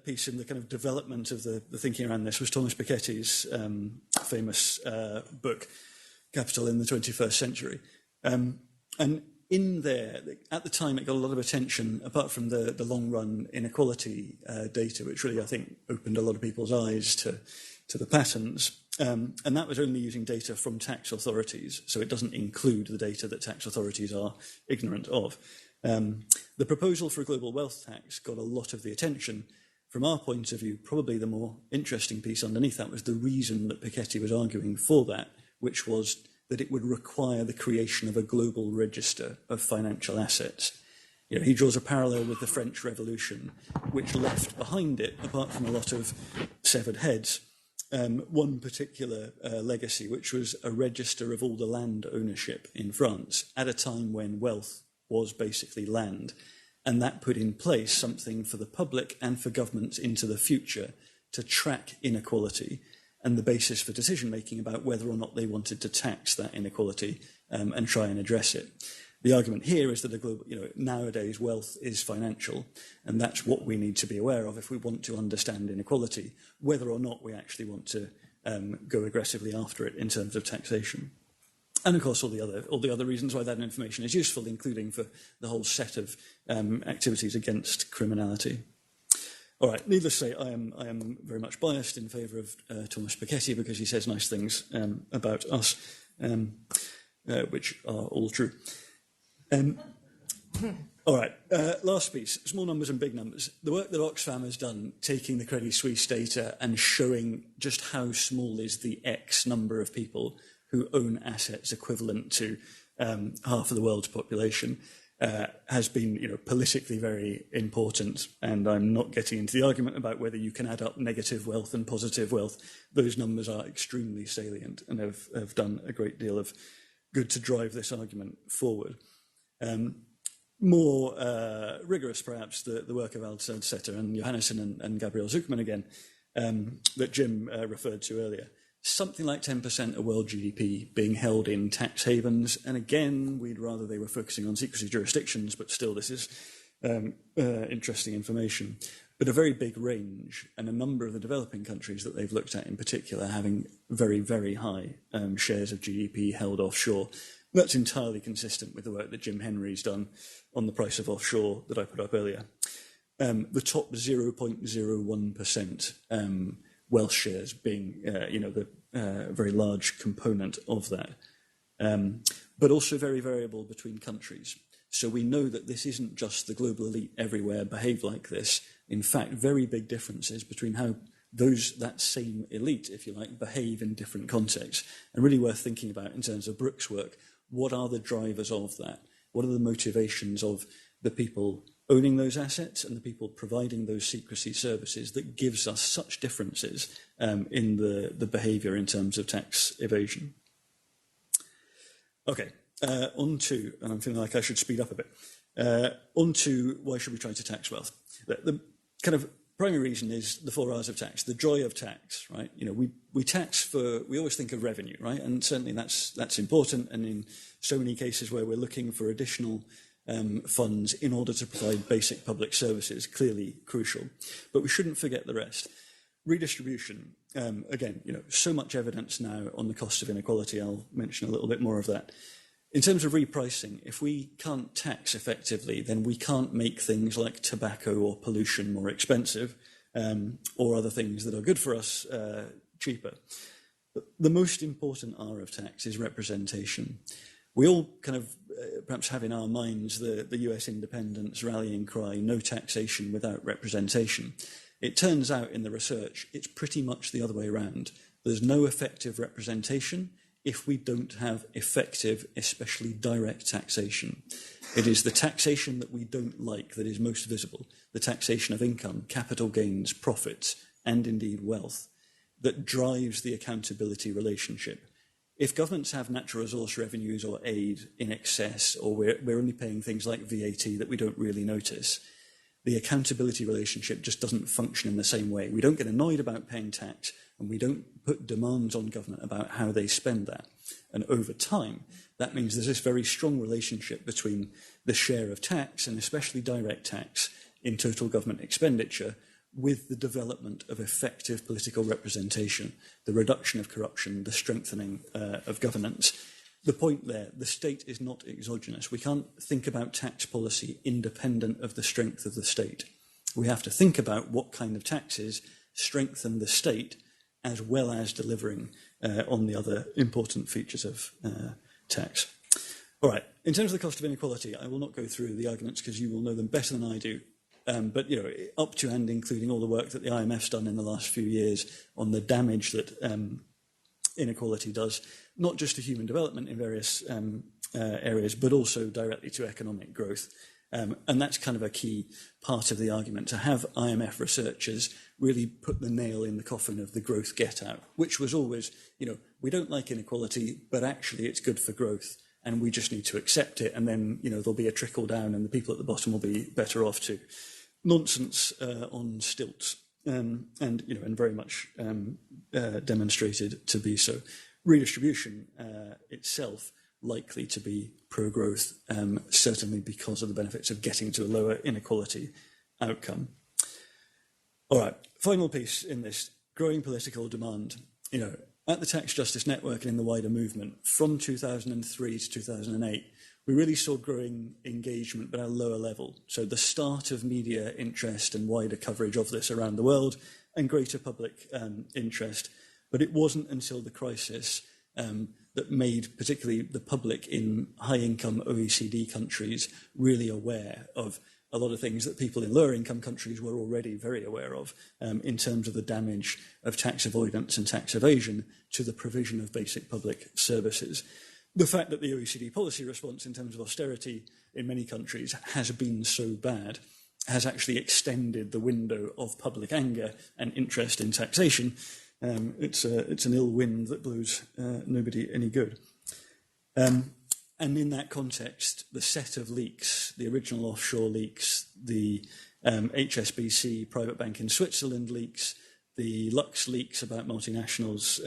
piece in the kind of development of the thinking around this was Thomas Piketty's famous book, Capital in the 21st Century. And in there, at the time, it got a lot of attention, apart from the long-run inequality data, which really, I think, opened a lot of people's eyes to the patterns. And that was only using data from tax authorities, so it doesn't include the data that tax authorities are ignorant of. The proposal for a global wealth tax got a lot of the attention. From our point of view, probably the more interesting piece underneath that was the reason that Piketty was arguing for that, which was that it would require the creation of a global register of financial assets. He draws a parallel with the French Revolution, which left behind it, apart from a lot of severed heads, one particular legacy, which was a register of all the land ownership in France at a time when wealth was basically land. And that put in place something for the public and for governments into the future to track inequality and the basis for decision-making about whether or not they wanted to tax that inequality and try and address it. The argument here is that nowadays wealth is financial, and that's what we need to be aware of if we want to understand inequality, whether or not we actually want to go aggressively after it in terms of taxation. And of course, all the other reasons why that information is useful, including for the whole set of activities against criminality. All right, needless to say, I am very much biased in favour of Thomas Piketty because he says nice things about us, which are all true. All right, last piece, small numbers and big numbers. The work that Oxfam has done, taking the Credit Suisse data and showing just how small is the X number of people who own assets equivalent to half of the world's population, has been, politically very important. And I'm not getting into the argument about whether you can add up negative wealth and positive wealth. Those numbers are extremely salient and have done a great deal of good to drive this argument forward. More rigorous, perhaps, the work of Alfred Setter and Johannesson and Gabriel Zucman again, that Jim referred to earlier. Something like 10% of world GDP being held in tax havens. And again, we'd rather they were focusing on secrecy jurisdictions, but still this is interesting information. But a very big range, and a number of the developing countries that they've looked at in particular having very, very high shares of GDP held offshore. That's entirely consistent with the work that Jim Henry's done on the price of offshore that I put up earlier. The top 0.01% wealth shares being, the very large component of that, but also very variable between countries. So we know that this isn't just the global elite everywhere behave like this. In fact, very big differences between how that same elite, if you like, behave in different contexts, and really worth thinking about in terms of Brooke's work. What are the drivers of that? What are the motivations of the people owning those assets and the people providing those secrecy services that gives us such differences in the behaviour in terms of tax evasion? Okay, on to, and I'm feeling like I should speed up a bit, on to why should we try to tax wealth? The kind of primary reason is the 4 R's of tax, the joy of tax, right? We tax we always think of revenue, right? And certainly that's important, and in so many cases where we're looking for additional funds in order to provide basic public services, clearly crucial. But we shouldn't forget the rest. Redistribution, again, so much evidence now on the cost of inequality. I'll mention a little bit more of that. In terms of repricing, if we can't tax effectively, then we can't make things like tobacco or pollution more expensive, or other things that are good for us cheaper. But the most important R of tax is representation. We all kind of perhaps have in our minds the US independence rallying cry, no taxation without representation. It turns out in the research it's pretty much the other way around. There's no effective representation if we don't have effective, especially direct taxation. It is the taxation that we don't like that is most visible, the taxation of income, capital gains, profits, and indeed wealth, that drives the accountability relationship. If governments have natural resource revenues or aid in excess, or we're only paying things like VAT that we don't really notice, the accountability relationship just doesn't function in the same way. We don't get annoyed about paying tax, and we don't put demands on government about how they spend that. And over time, that means there's this very strong relationship between the share of tax, and especially direct tax, in total government expenditure, with the development of effective political representation, the reduction of corruption, the strengthening of governance. The point there, the state is not exogenous. We can't think about tax policy independent of the strength of the state. We have to think about what kind of taxes strengthen the state as well as delivering on the other important features of tax. All right, in terms of the cost of inequality, I will not go through the arguments because you will know them better than I do. But up to and including all the work that the IMF's done in the last few years on the damage that inequality does, not just to human development in various areas, but also directly to economic growth. And that's kind of a key part of the argument, to have IMF researchers really put the nail in the coffin of the growth get-out, which was always, we don't like inequality, but actually it's good for growth, and we just need to accept it, and then, there'll be a trickle down and the people at the bottom will be better off too. Nonsense on stilts, and very much demonstrated to be so. Redistribution itself likely to be pro-growth, certainly because of the benefits of getting to a lower inequality outcome. All right, final piece in this, growing political demand. At the Tax Justice Network and in the wider movement, from 2003 to 2008, we really saw growing engagement, but at a lower level. So the start of media interest and wider coverage of this around the world, and greater public interest. But it wasn't until the crisis that made particularly the public in high-income OECD countries really aware of a lot of things that people in lower-income countries were already very aware of in terms of the damage of tax avoidance and tax evasion to the provision of basic public services. The fact that the OECD policy response in terms of austerity in many countries has been so bad has actually extended the window of public anger and interest in taxation. It's an ill wind that blows nobody any good. And in that context, the set of leaks, the original offshore leaks, the HSBC private bank in Switzerland leaks, the Lux leaks about multinationals'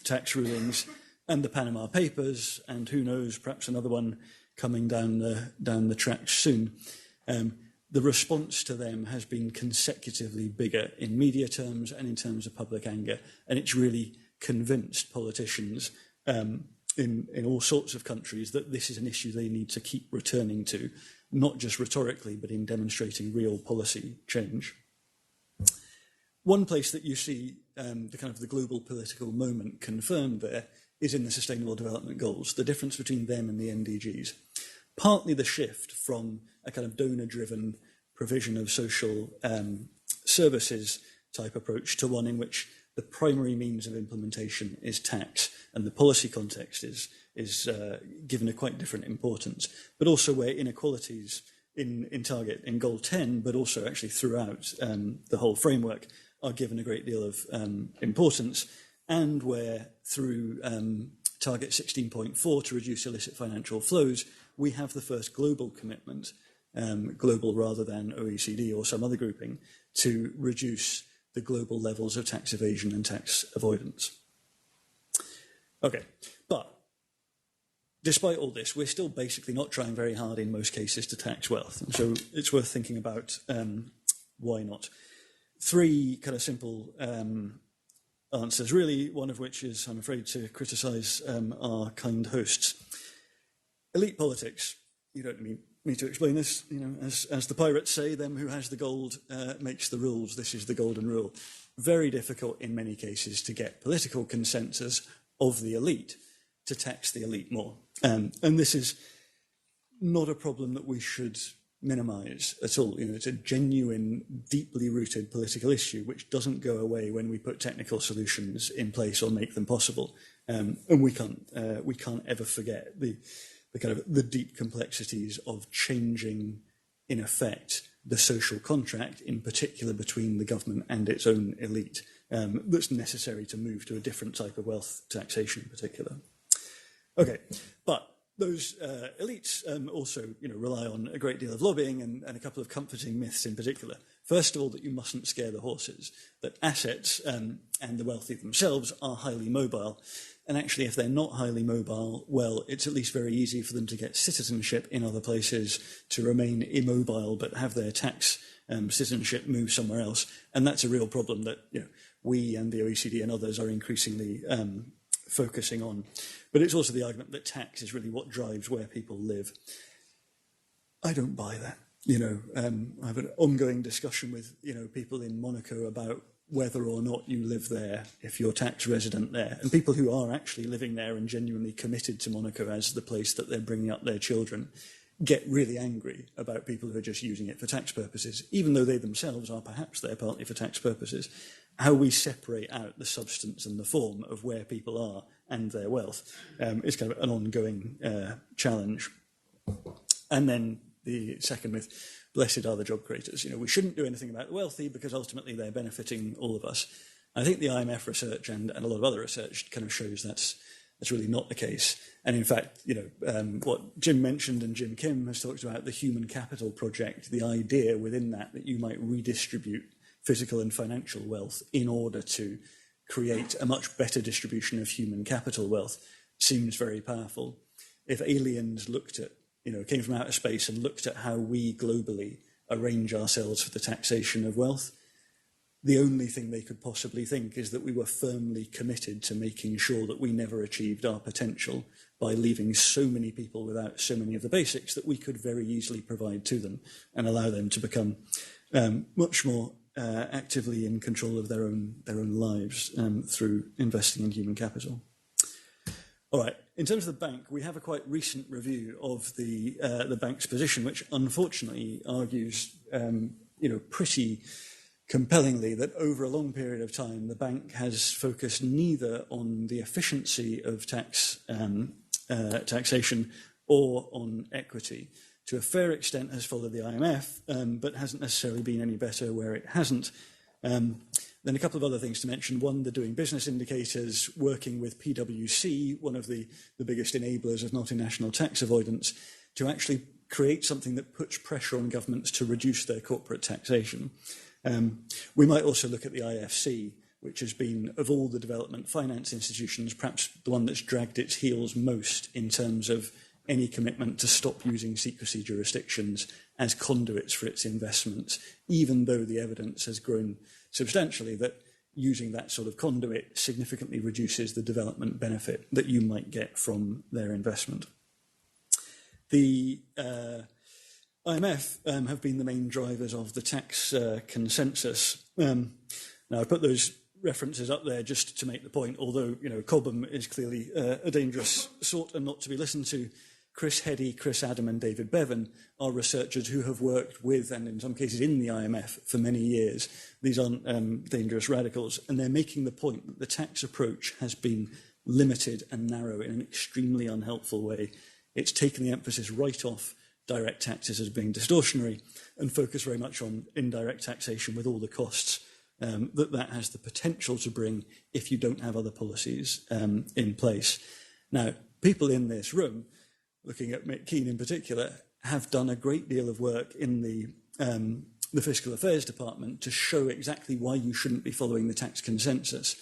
tax rulings, and the Panama Papers, and who knows, perhaps another one coming down the track soon. The response to them has been consecutively bigger in media terms and in terms of public anger, and it's really convinced politicians in all sorts of countries that this is an issue they need to keep returning to, not just rhetorically, but in demonstrating real policy change. One place that you see the global political moment confirmed there is in the Sustainable Development Goals, the difference between them and the MDGs. Partly the shift from a kind of donor-driven provision of social services type approach to one in which the primary means of implementation is tax, and the policy context is given a quite different importance, but also where inequalities in target, in Goal 10, but also actually throughout the whole framework, are given a great deal of importance, and where through Target 16.4 to reduce illicit financial flows, we have the first global commitment, global rather than OECD or some other grouping, to reduce the global levels of tax evasion and tax avoidance. Okay, but despite all this, we're still basically not trying very hard in most cases to tax wealth. And so it's worth thinking about why not. Three kind of simple answers, really, one of which is, I'm afraid, to criticise our kind hosts. Elite politics, you don't need me to explain this, as the pirates say, them who has the gold makes the rules. This is the golden rule. Very difficult in many cases to get political consensus of the elite to tax the elite more. And this is not a problem that we should minimise at all. It's a genuine, deeply rooted political issue which doesn't go away when we put technical solutions in place or make them possible. And we can't ever forget the deep complexities of changing, in effect, the social contract, in particular between the government and its own elite, that's necessary to move to a different type of wealth taxation in particular. Okay, but those elites also rely on a great deal of lobbying and a couple of comforting myths in particular. First of all, that you mustn't scare the horses, that assets and the wealthy themselves are highly mobile. And actually, if they're not highly mobile, well, it's at least very easy for them to get citizenship in other places, to remain immobile but have their tax citizenship move somewhere else. And that's a real problem that we and the OECD and others are increasingly focusing on. But it's also the argument that tax is really what drives where people live. I don't buy that. I have an ongoing discussion with people in Monaco about whether or not you live there if you're tax resident there. And people who are actually living there and genuinely committed to Monaco as the place that they're bringing up their children get really angry about people who are just using it for tax purposes, even though they themselves are perhaps there partly for tax purposes. How we separate out the substance and the form of where people are and their wealth is kind of an ongoing challenge. And then the second myth, blessed are the job creators. We shouldn't do anything about the wealthy because ultimately they're benefiting all of us. I think the IMF research and a lot of other research kind of shows that's really not the case. And in fact, what Jim mentioned and Jim Kim has talked about, the human capital project, the idea within that you might redistribute physical and financial wealth in order to create a much better distribution of human capital wealth, seems very powerful. If aliens looked at, came from outer space and looked at how we globally arrange ourselves for the taxation of wealth, the only thing they could possibly think is that we were firmly committed to making sure that we never achieved our potential by leaving so many people without so many of the basics that we could very easily provide to them and allow them to become much more actively in control of their own lives through investing in human capital. All right. In terms of the bank, we have a quite recent review of the bank's position, which unfortunately argues, pretty compellingly that over a long period of time, the bank has focused neither on the efficiency of taxation or on equity. To a fair extent has followed the IMF, but hasn't necessarily been any better where it hasn't. Then a couple of other things to mention. One, the doing business indicators, working with PwC, one of the biggest enablers of multinational tax avoidance, to actually create something that puts pressure on governments to reduce their corporate taxation. We might also look at the IFC, which has been, of all the development finance institutions, perhaps the one that's dragged its heels most in terms of any commitment to stop using secrecy jurisdictions as conduits for its investments, even though the evidence has grown substantially that using that sort of conduit significantly reduces the development benefit that you might get from their investment. The IMF have been the main drivers of the tax consensus. Now, I put those references up there just to make the point, although, Cobham is clearly a dangerous sort and not to be listened to. Chris Heddy, Chris Adam and David Bevan are researchers who have worked with, and in some cases in the IMF, for many years. These aren't dangerous radicals, and they're making the point that the tax approach has been limited and narrow in an extremely unhelpful way. It's taken the emphasis right off direct taxes as being distortionary and focused very much on indirect taxation with all the costs that has the potential to bring if you don't have other policies in place. Now, people in this room, looking at Mick Keane in particular, have done a great deal of work in the Fiscal Affairs Department to show exactly why you shouldn't be following the tax consensus.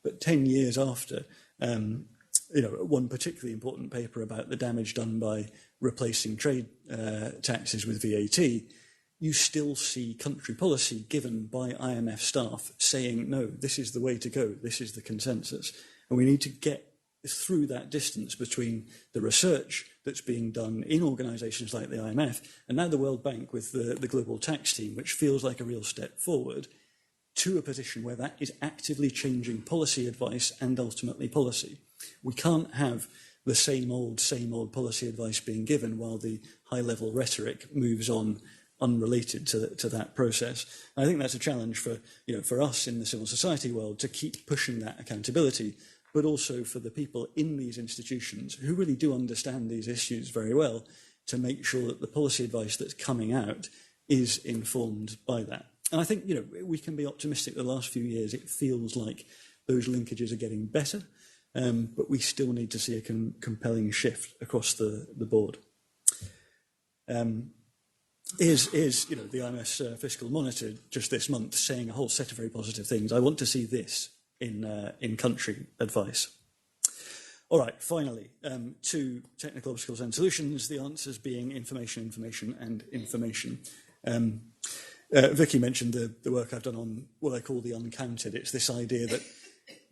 But 10 years after, one particularly important paper about the damage done by replacing trade taxes with VAT, you still see country policy given by IMF staff saying, no, this is the way to go, this is the consensus. And we need to get through that distance between the research that's being done in organisations like the IMF and now the World Bank with the global tax team, which feels like a real step forward, to a position where that is actively changing policy advice and ultimately policy. We can't have the same old policy advice being given while the high-level rhetoric moves on unrelated to that process. And I think that's a challenge for us in the civil society world to keep pushing that accountability, but also for the people in these institutions who really do understand these issues very well, to make sure that the policy advice that's coming out is informed by that. And I think we can be optimistic. The last few years, it feels like those linkages are getting better, but we still need to see a compelling shift across the board. Is the IMS fiscal monitor just this month saying a whole set of very positive things. I want to see this in country advice. All right, finally, to technical obstacles and solutions, the answers being information, and information. Vicky mentioned the work I've done on what I call the uncounted. It's this idea that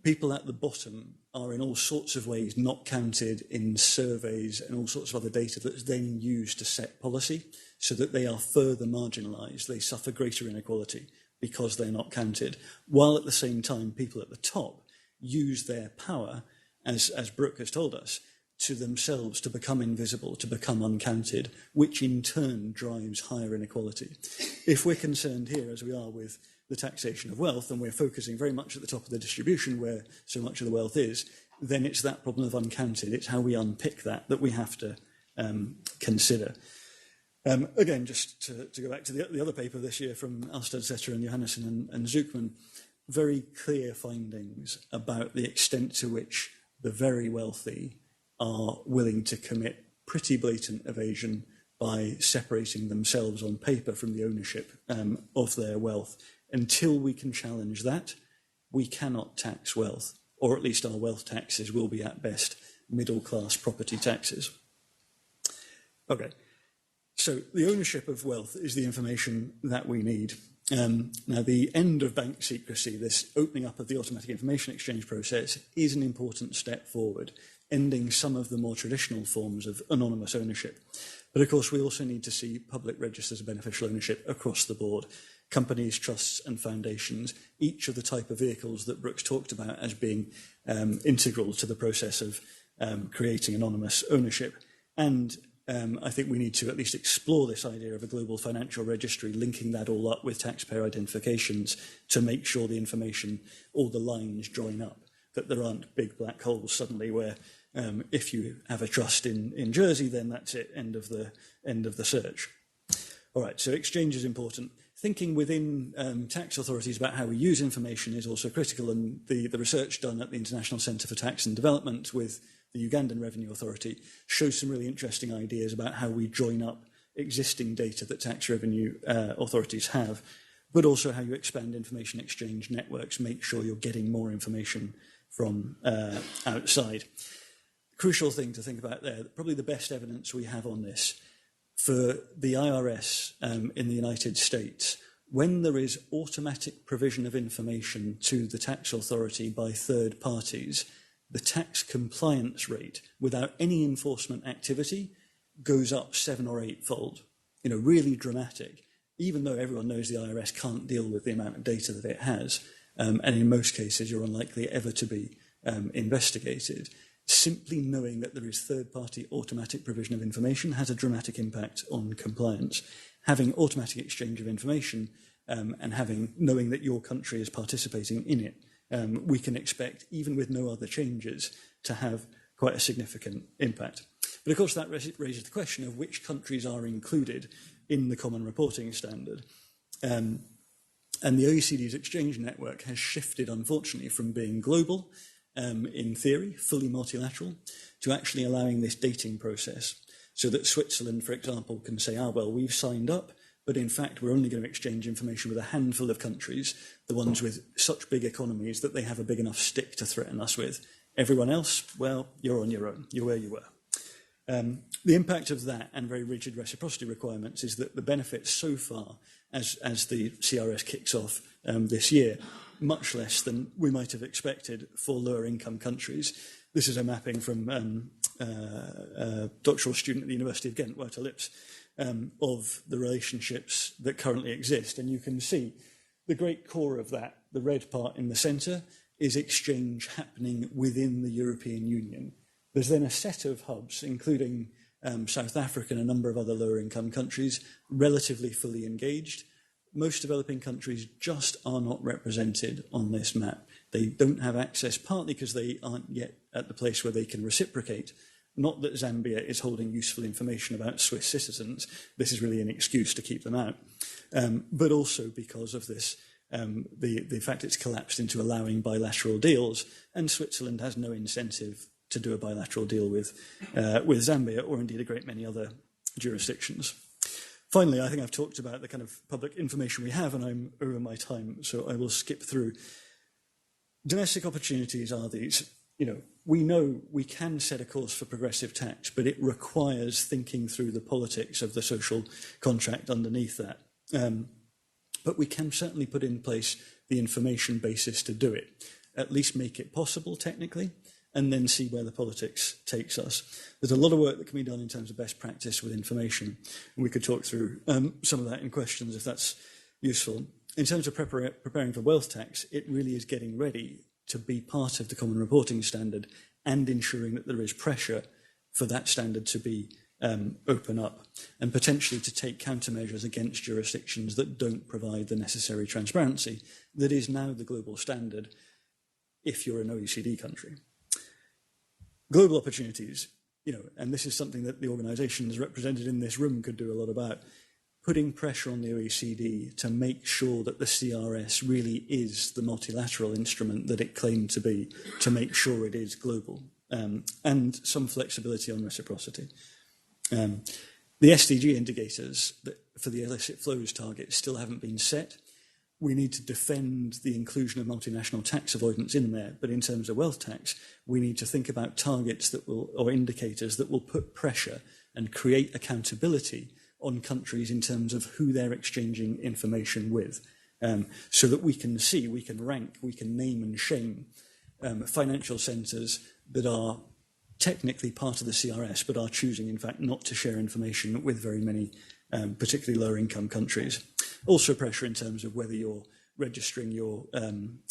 people at the bottom are in all sorts of ways not counted in surveys and all sorts of other data that's then used to set policy, so that they are further marginalised. They suffer greater inequality because they're not counted, while at the same time people at the top use their power, as Brooke has told us, to themselves to become invisible, to become uncounted, which in turn drives higher inequality. If we're concerned here, as we are with the taxation of wealth, and we're focusing very much at the top of the distribution where so much of the wealth is, then it's that problem of uncounted. It's how we unpick that we have to consider. Again, just to go back to the other paper this year from Alstad-Setter and Johannesson and Zuckman, very clear findings about the extent to which the very wealthy are willing to commit pretty blatant evasion by separating themselves on paper from the ownership of their wealth. Until we can challenge that, we cannot tax wealth, or at least our wealth taxes will be at best middle-class property taxes. Okay, so the ownership of wealth is the information that we need. Now, the end of bank secrecy, this opening up of the automatic information exchange process, is an important step forward, ending some of the more traditional forms of anonymous ownership. But of course, we also need to see public registers of beneficial ownership across the board. Companies, trusts and foundations, each of the type of vehicles that Brooks talked about as being integral to the process of creating anonymous ownership. And I think we need to at least explore this idea of a global financial registry, linking that all up with taxpayer identifications to make sure the information, all the lines join up, that there aren't big black holes suddenly where if you have a trust in Jersey, then that's it, end of the search. All right, so exchange is important. Thinking within tax authorities about how we use information is also critical, and the research done at the International Centre for Tax and Development with the Ugandan Revenue Authority shows some really interesting ideas about how we join up existing data that tax revenue authorities have, but also how you expand information exchange networks, make sure you're getting more information from outside. Crucial thing to think about there, probably the best evidence we have on this, for the IRS in the United States, when there is automatic provision of information to the tax authority by third parties, the tax compliance rate without any enforcement activity goes up 7 or 8-fold. Really dramatic, even though everyone knows the IRS can't deal with the amount of data that it has, and in most cases you're unlikely ever to be investigated. Simply knowing that there is third-party automatic provision of information has a dramatic impact on compliance. Having automatic exchange of information and knowing that your country is participating in it, we can expect, even with no other changes, to have quite a significant impact. But of course that raises the question of which countries are included in the Common Reporting Standard. And the OECD's exchange network has shifted, unfortunately, from being global, in theory, fully multilateral, to actually allowing this dating process, so that Switzerland, for example, can say, well, we've signed up, but in fact we're only going to exchange information with a handful of countries, the ones with such big economies that they have a big enough stick to threaten us with. Everyone else, well, you're on your own. You're where you were. The impact of that and very rigid reciprocity requirements is that the benefits so far, as the CRS kicks off this year, much less than we might have expected for lower income countries. This is a mapping from a doctoral student at the University of Ghent, Wouter Lips, of the relationships that currently exist. And you can see the great core of that, the red part in the centre, is exchange happening within the European Union. There's then a set of hubs, including South Africa and a number of other lower income countries, relatively fully engaged. Most developing countries just are not represented on this map. They don't have access, partly because they aren't yet at the place where they can reciprocate. Not that Zambia is holding useful information about Swiss citizens. This is really an excuse to keep them out. But also because of this, the fact it's collapsed into allowing bilateral deals, and Switzerland has no incentive to do a bilateral deal with Zambia, or indeed a great many other jurisdictions. Finally, I think I've talked about the kind of public information we have, and I'm over my time, so I will skip through. Domestic opportunities are these. We know we can set a course for progressive tax, but it requires thinking through the politics of the social contract underneath that. But we can certainly put in place the information basis to do it, at least make it possible technically, and then see where the politics takes us. There's a lot of work that can be done in terms of best practice with information, and we could talk through some of that in questions if that's useful. In terms of preparing for wealth tax, it really is getting ready to be part of the Common Reporting Standard and ensuring that there is pressure for that standard to be open up, and potentially to take countermeasures against jurisdictions that don't provide the necessary transparency that is now the global standard if you're an OECD country. Global opportunities, and this is something that the organisations represented in this room could do a lot about, putting pressure on the OECD to make sure that the CRS really is the multilateral instrument that it claimed to be, to make sure it is global, and some flexibility on reciprocity. The SDG indicators for the illicit flows target still haven't been set. We need to defend the inclusion of multinational tax avoidance in there, but in terms of wealth tax, we need to think about targets or indicators that will put pressure and create accountability on countries in terms of who they're exchanging information with, so that we can see, we can rank, we can name and shame financial centres that are technically part of the CRS, but are choosing, in fact, not to share information with very many, particularly lower income countries. Also pressure in terms of whether you're registering your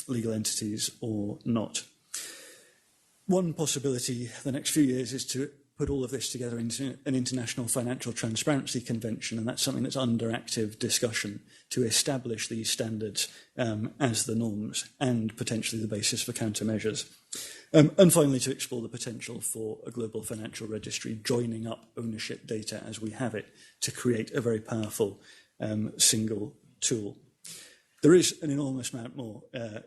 legal entities or not. One possibility the next few years is to put all of this together into an international financial transparency convention, and that's something that's under active discussion to establish these standards as the norms and potentially the basis for countermeasures. And finally, to explore the potential for a global financial registry joining up ownership data as we have it to create a very powerful single tool. There is an enormous amount more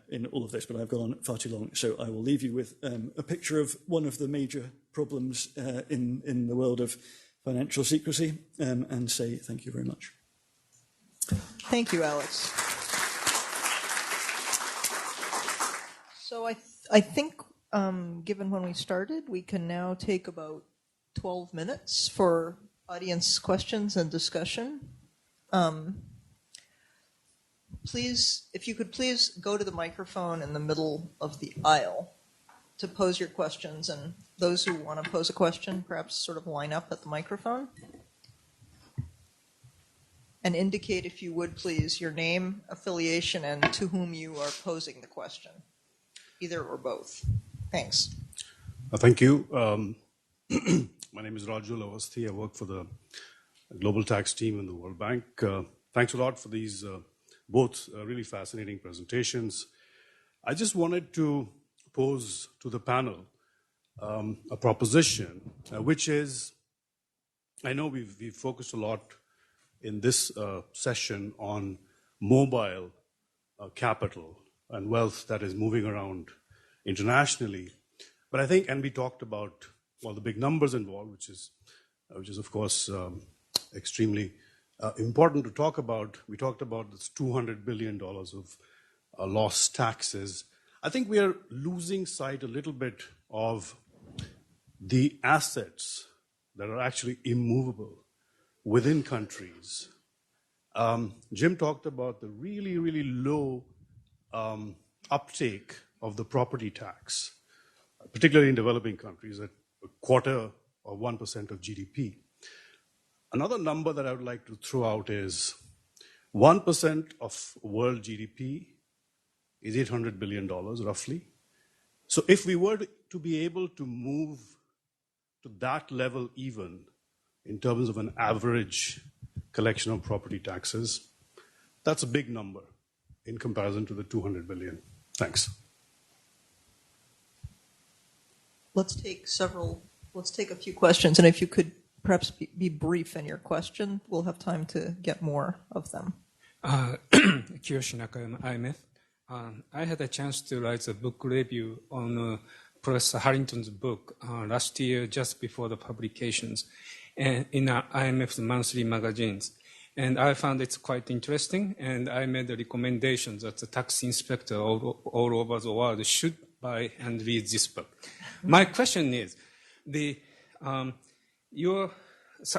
in all of this, but I've gone on far too long, so I will leave you with a picture of one of the major problems in the world of financial secrecy, and say thank you very much. Thank you, Alex. So I think, given when we started, we can now take about 12 minutes for audience questions and discussion. Please, if you could please go to the microphone in the middle of the aisle to pose your questions, and those who want to pose a question perhaps sort of line up at the microphone. And indicate, if you would please, your name, affiliation, and to whom you are posing the question, either or both. Thanks. Thank you. My name is Raju Lavasti. I work for the Global Tax team in the World Bank. Thanks a lot for these both really fascinating presentations. I just wanted to pose to the panel a proposition, which is, I know we've focused a lot in this session on mobile capital and wealth that is moving around internationally. But I think, and we talked about the big numbers involved, which is of course extremely important to talk about. We talked about this $200 billion of lost taxes. I think we are losing sight a little bit of the assets that are actually immovable within countries. Jim talked about the really, really low uptake of the property tax, particularly in developing countries, at a quarter or 1% of GDP. Another number that I would like to throw out is 1% of world GDP is $800 billion, roughly. So if we were to be able to move to that level even in terms of an average collection of property taxes, that's a big number in comparison to the 200 billion. Thanks. Let's take a few questions, and if you could perhaps be brief in your question, we'll have time to get more of them. Kiyoshi Nakayama, IMF. I had a chance to write a book review on Professor Harrington's book last year, just before the publications, and in IMF's monthly magazines. And I found it quite interesting, and I made a recommendation that the tax inspector all over the world should buy and read this book. My question is,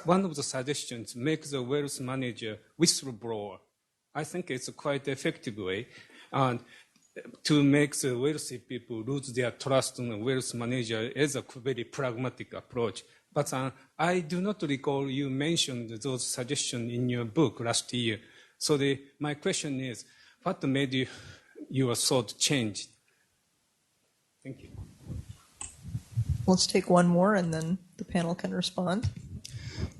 one of the suggestions, make the wealth manager whistleblower. I think it's a quite effective way to make the wealthy people lose their trust in the wealth manager is a very pragmatic approach. But I do not recall you mentioned those suggestions in your book last year. So my question is, what made your thought change? Thank you. Let's take one more, and then the panel can respond.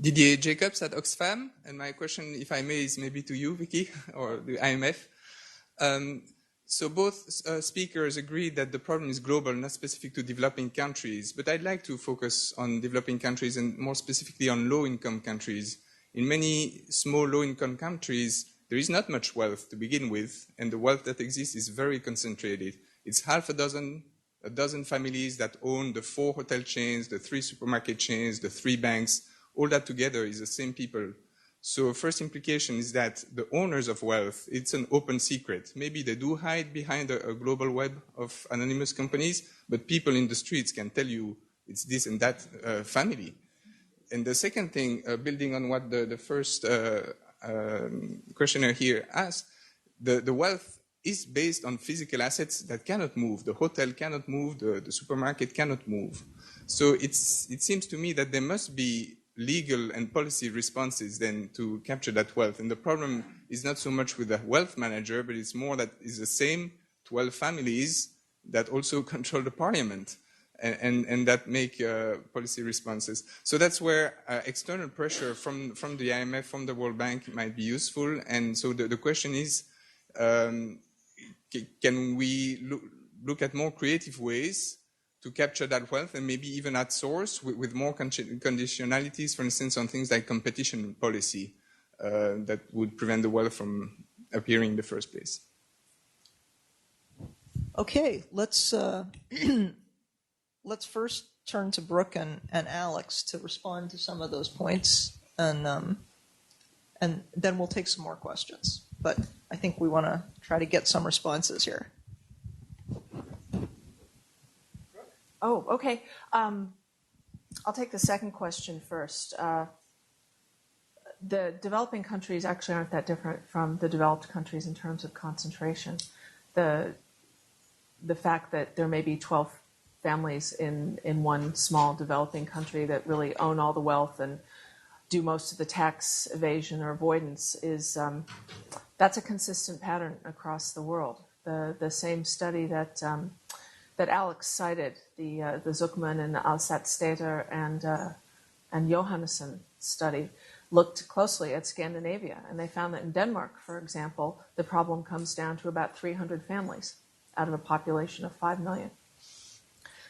Didier Jacobs at Oxfam, and my question, if I may, is maybe to you, Vicky, or the IMF. So both speakers agreed that the problem is global, not specific to developing countries, but I'd like to focus on developing countries and more specifically on low-income countries. In many small low-income countries, there is not much wealth to begin with, and the wealth that exists is very concentrated. It's half a dozen families that own the 4 hotel chains, the 3 supermarket chains, the 3 banks. All that together is the same people. So first implication is that the owners of wealth, it's an open secret. Maybe they do hide behind a global web of anonymous companies, but people in the streets can tell you it's this and that family. And the second thing, building on what the first questioner here asked, the wealth is based on physical assets that cannot move. The hotel cannot move, the supermarket cannot move. So it seems to me that there must be legal and policy responses then to capture that wealth. And the problem is not so much with the wealth manager, but it's more that it's the same 12 families that also control the parliament and that make policy responses. So that's where external pressure from the IMF, from the World Bank might be useful. And so the question is, can we look at more creative ways to capture that wealth, and maybe even at source with more conditionalities, for instance, on things like competition policy that would prevent the wealth from appearing in the first place. Okay, let's first turn to Brooke and Alex to respond to some of those points, and then we'll take some more questions. But I think we want to try to get some responses here. Oh, okay. I'll take the second question first. The developing countries actually aren't that different from the developed countries in terms of concentration. The fact that there may be 12 families in one small developing country that really own all the wealth and do most of the tax evasion or avoidance is that's a consistent pattern across the world. The same study that Alex cited, the Zuckman and Alsat-Stater and Johannesson study, looked closely at Scandinavia, and they found that in Denmark, for example, the problem comes down to about 300 families out of a population of 5 million.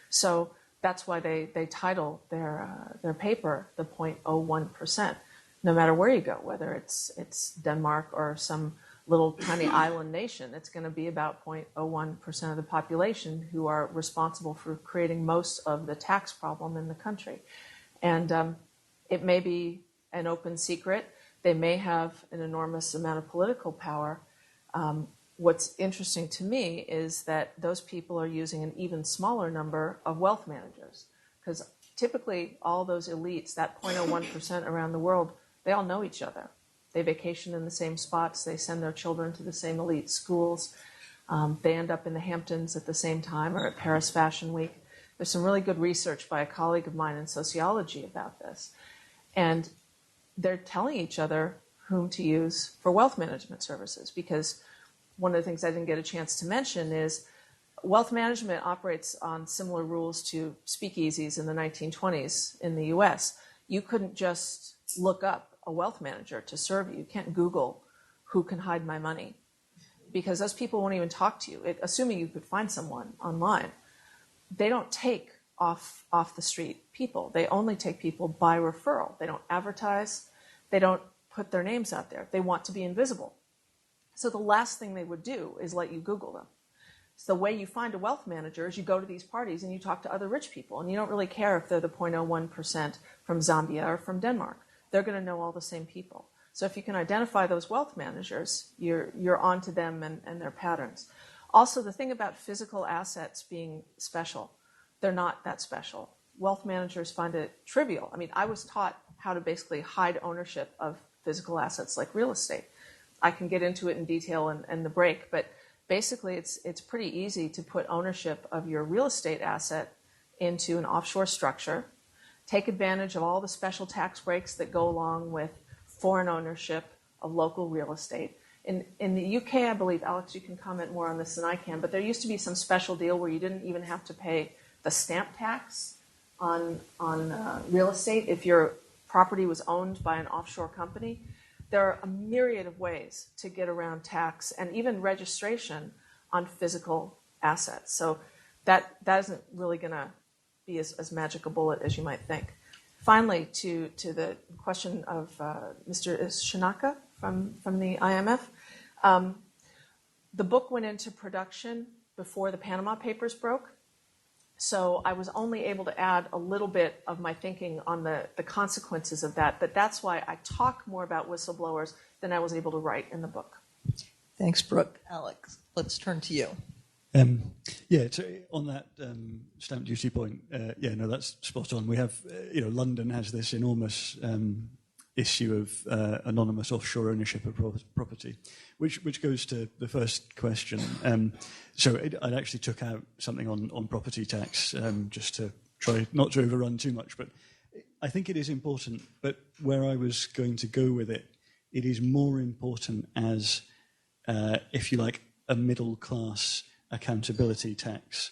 So that's why they title their paper the 0.01%. No matter where you go, whether it's Denmark or some little tiny island nation, it's going to be about 0.01% of the population who are responsible for creating most of the tax problem in the country. And it may be an open secret. They may have an enormous amount of political power. What's interesting to me is that those people are using an even smaller number of wealth managers, because typically all those elites, that 0.01% around the world, they all know each other. They vacation in the same spots. They send their children to the same elite schools. They end up in the Hamptons at the same time or at Paris Fashion Week. There's some really good research by a colleague of mine in sociology about this. And they're telling each other whom to use for wealth management services, because one of the things I didn't get a chance to mention is wealth management operates on similar rules to speakeasies in the 1920s in the US. You couldn't just look up a wealth manager to serve you. You can't Google who can hide my money, because those people won't even talk to you, assuming you could find someone online. They don't take off the street people. They only take people by referral. They don't advertise. They don't put their names out there. They want to be invisible. So the last thing they would do is let you Google them. So the way you find a wealth manager is you go to these parties and you talk to other rich people, and you don't really care if they're the 0.01% from Zambia or from Denmark. They're going to know all the same people. So if you can identify those wealth managers, you're on to them and their patterns. Also, the thing about physical assets being special, they're not that special. Wealth managers find it trivial. I mean, I was taught how to basically hide ownership of physical assets like real estate. I can get into it in detail in the break, but basically it's pretty easy to put ownership of your real estate asset into an offshore structure, take advantage of all the special tax breaks that go along with foreign ownership of local real estate. In the UK, I believe, Alex, you can comment more on this than I can, but there used to be some special deal where you didn't even have to pay the stamp tax on real estate if your property was owned by an offshore company. There are a myriad of ways to get around tax and even registration on physical assets. So that isn't really going to be as magic a bullet as you might think. Finally, to the question of Mr. Shinaka from the IMF, the book went into production before the Panama Papers broke. So I was only able to add a little bit of my thinking on the consequences of that. But that's why I talk more about whistleblowers than I was able to write in the book. Thanks, Brooke. Alex, let's turn to you. So on that stamp duty point, that's spot on. We have, London has this enormous issue of anonymous offshore ownership of property, which goes to the first question. I actually took out something on property tax just to try not to overrun too much, but I think it is important. But where I was going to go with it, it is more important as, if you like, a middle class accountability tax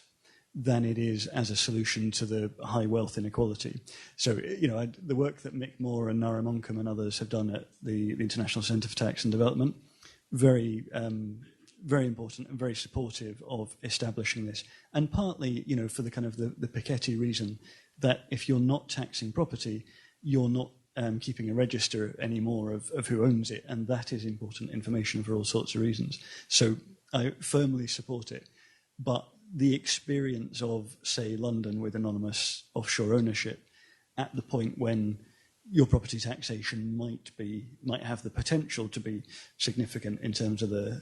than it is as a solution to the high wealth inequality. So, the work that Mick Moore and Nara Monkham and others have done at the International Centre for Tax and Development, very important and very supportive of establishing this. And partly, for the kind of the Piketty reason that if you're not taxing property, you're not keeping a register anymore of who owns it, and that is important information for all sorts of reasons. So I firmly support it. But the experience of, say, London with anonymous offshore ownership at the point when your property taxation might have the potential to be significant in terms of the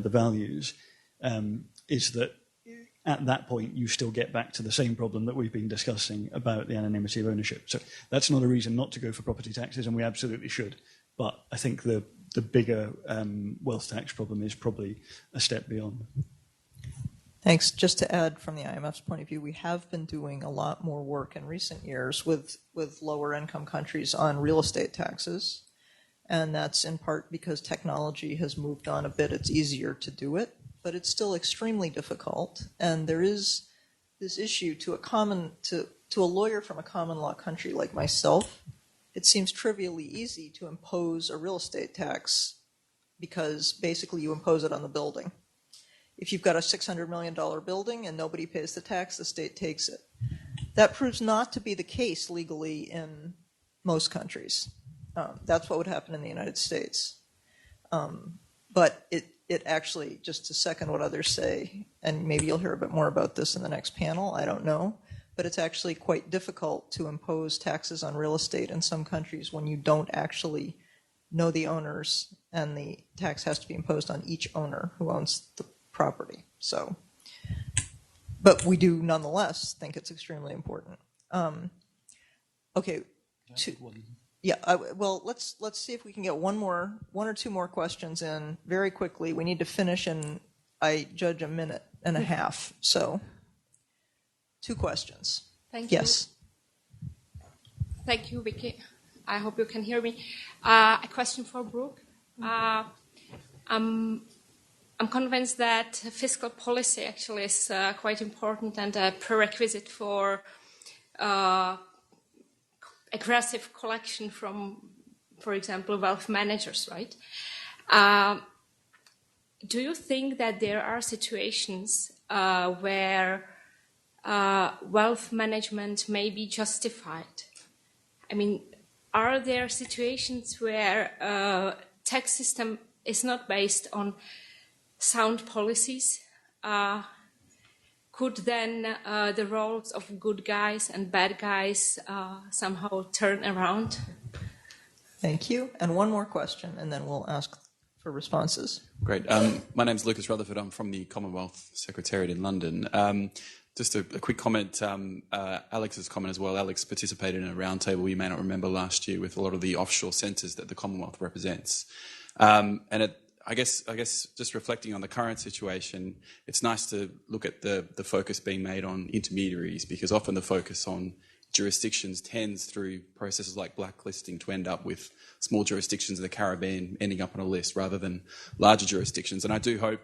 values, is that at that point you still get back to the same problem that we've been discussing about the anonymity of ownership. So that's not a reason not to go for property taxes, and we absolutely should. But I think the bigger wealth tax problem is probably a step beyond. Thanks. Just to add from the IMF's point of view, we have been doing a lot more work in recent years with lower income countries on real estate taxes. And that's in part because technology has moved on a bit. It's easier to do it, but it's still extremely difficult. And there is this issue to a lawyer from a common law country like myself. It seems trivially easy to impose a real estate tax because basically you impose it on the building. If you've got a $600 million building and nobody pays the tax, the state takes it. That proves not to be the case legally in most countries. That's what would happen in the United States. But it actually, just to second what others say, and maybe you'll hear a bit more about this in the next panel, I don't know, but it's actually quite difficult to impose taxes on real estate in some countries when you don't actually know the owners, and the tax has to be imposed on each owner who owns the property. So, but we do nonetheless think it's extremely important. Okay. Well, let's see if we can get one or two more questions in very quickly. We need to finish in, I judge, a minute and a half. So, 2 questions. Thank you. Yes. Thank you, Vicky. I hope you can hear me. A question for Brooke. I'm convinced that fiscal policy actually is quite important and a prerequisite for aggressive collection from, for example, wealth managers, right? Do you think that there are situations where wealth management may be justified? I mean, are there situations where tax system is not based on sound policies? Could then the roles of good guys and bad guys somehow turn around? Thank you. And one more question, and then we'll ask for responses. Great. My name's Lucas Rutherford. I'm from the Commonwealth Secretariat in London. Just a quick comment, Alex's comment as well. Alex participated in a roundtable, you may not remember, last year with a lot of the offshore centres that the Commonwealth represents. I guess just reflecting on the current situation, it's nice to look at the focus being made on intermediaries, because often the focus on jurisdictions tends, through processes like blacklisting, to end up with small jurisdictions in the Caribbean ending up on a list rather than larger jurisdictions. And I do hope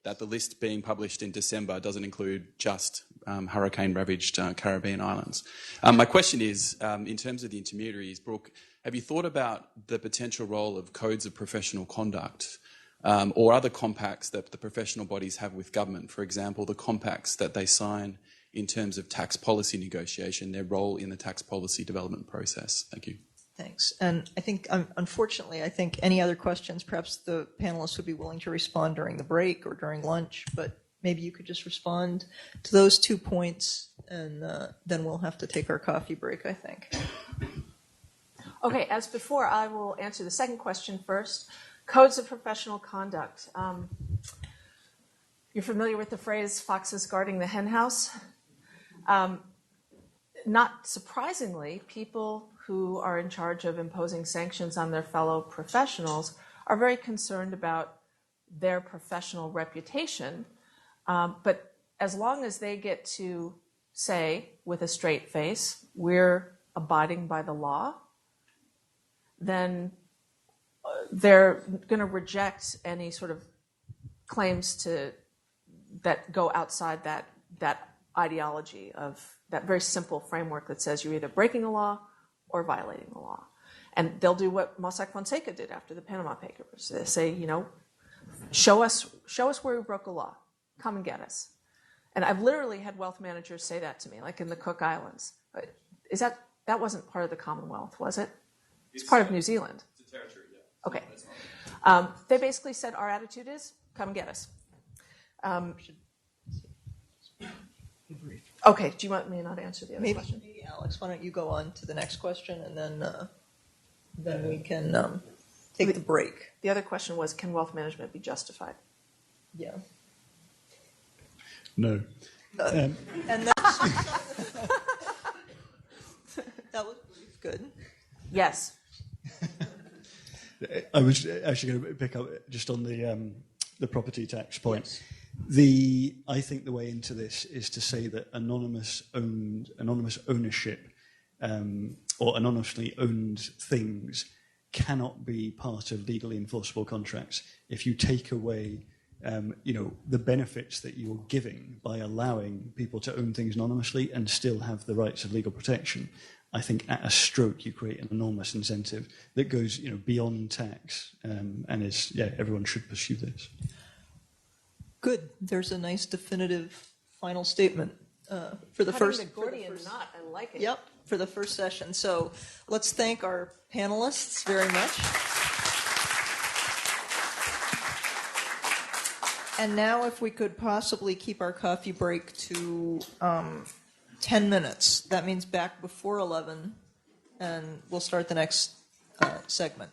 that the list being published in December doesn't include just hurricane-ravaged Caribbean islands. My question is, in terms of the intermediaries, Brooke, have you thought about the potential role of codes of professional conduct or other compacts that the professional bodies have with government? For example, the compacts that they sign in terms of tax policy negotiation, their role in the tax policy development process. Thank you. Thanks. And I think, unfortunately, I think any other questions, perhaps the panelists would be willing to respond during the break or during lunch, but maybe you could just respond to those 2 points, and then we'll have to take our coffee break, I think. Okay, as before, I will answer the second question first. Codes of professional conduct. You're familiar with the phrase, foxes guarding the hen house? Not surprisingly, people who are in charge of imposing sanctions on their fellow professionals are very concerned about their professional reputation. But as long as they get to say with a straight face, we're abiding by the law, then they're going to reject any sort of claims that go outside that ideology of that very simple framework that says you're either breaking the law or violating the law. And they'll do what Mossack Fonseca did after the Panama Papers. They say, show us where we broke a law. Come and get us. And I've literally had wealth managers say that to me, like in the Cook Islands. That wasn't part of the Commonwealth, was it? It's part of New Zealand. It's a territory, yeah. Okay. They basically said our attitude is, come and get us. Okay, do you want me to not answer the other question? Maybe, Alex, why don't you go on to the next question, and then we can take the break. The other question was, can wealth management be justified? Yeah. No. And that's, that was good. Yes. I was actually going to pick up just on the property tax point. Yes. I think the way into this is to say that anonymous ownership or anonymously owned things cannot be part of legally enforceable contracts. If you take away the benefits that you're giving by allowing people to own things anonymously and still have the rights of legal protection, I think at a stroke you create an enormous incentive that goes beyond tax and is everyone should pursue this. Good. There's a nice definitive final statement for the first. The Gordian knot. I like it. Yep, for the first session. So let's thank our panelists very much. And now, if we could possibly keep our coffee break to 10 minutes. That means back before 11, and we'll start the next segment.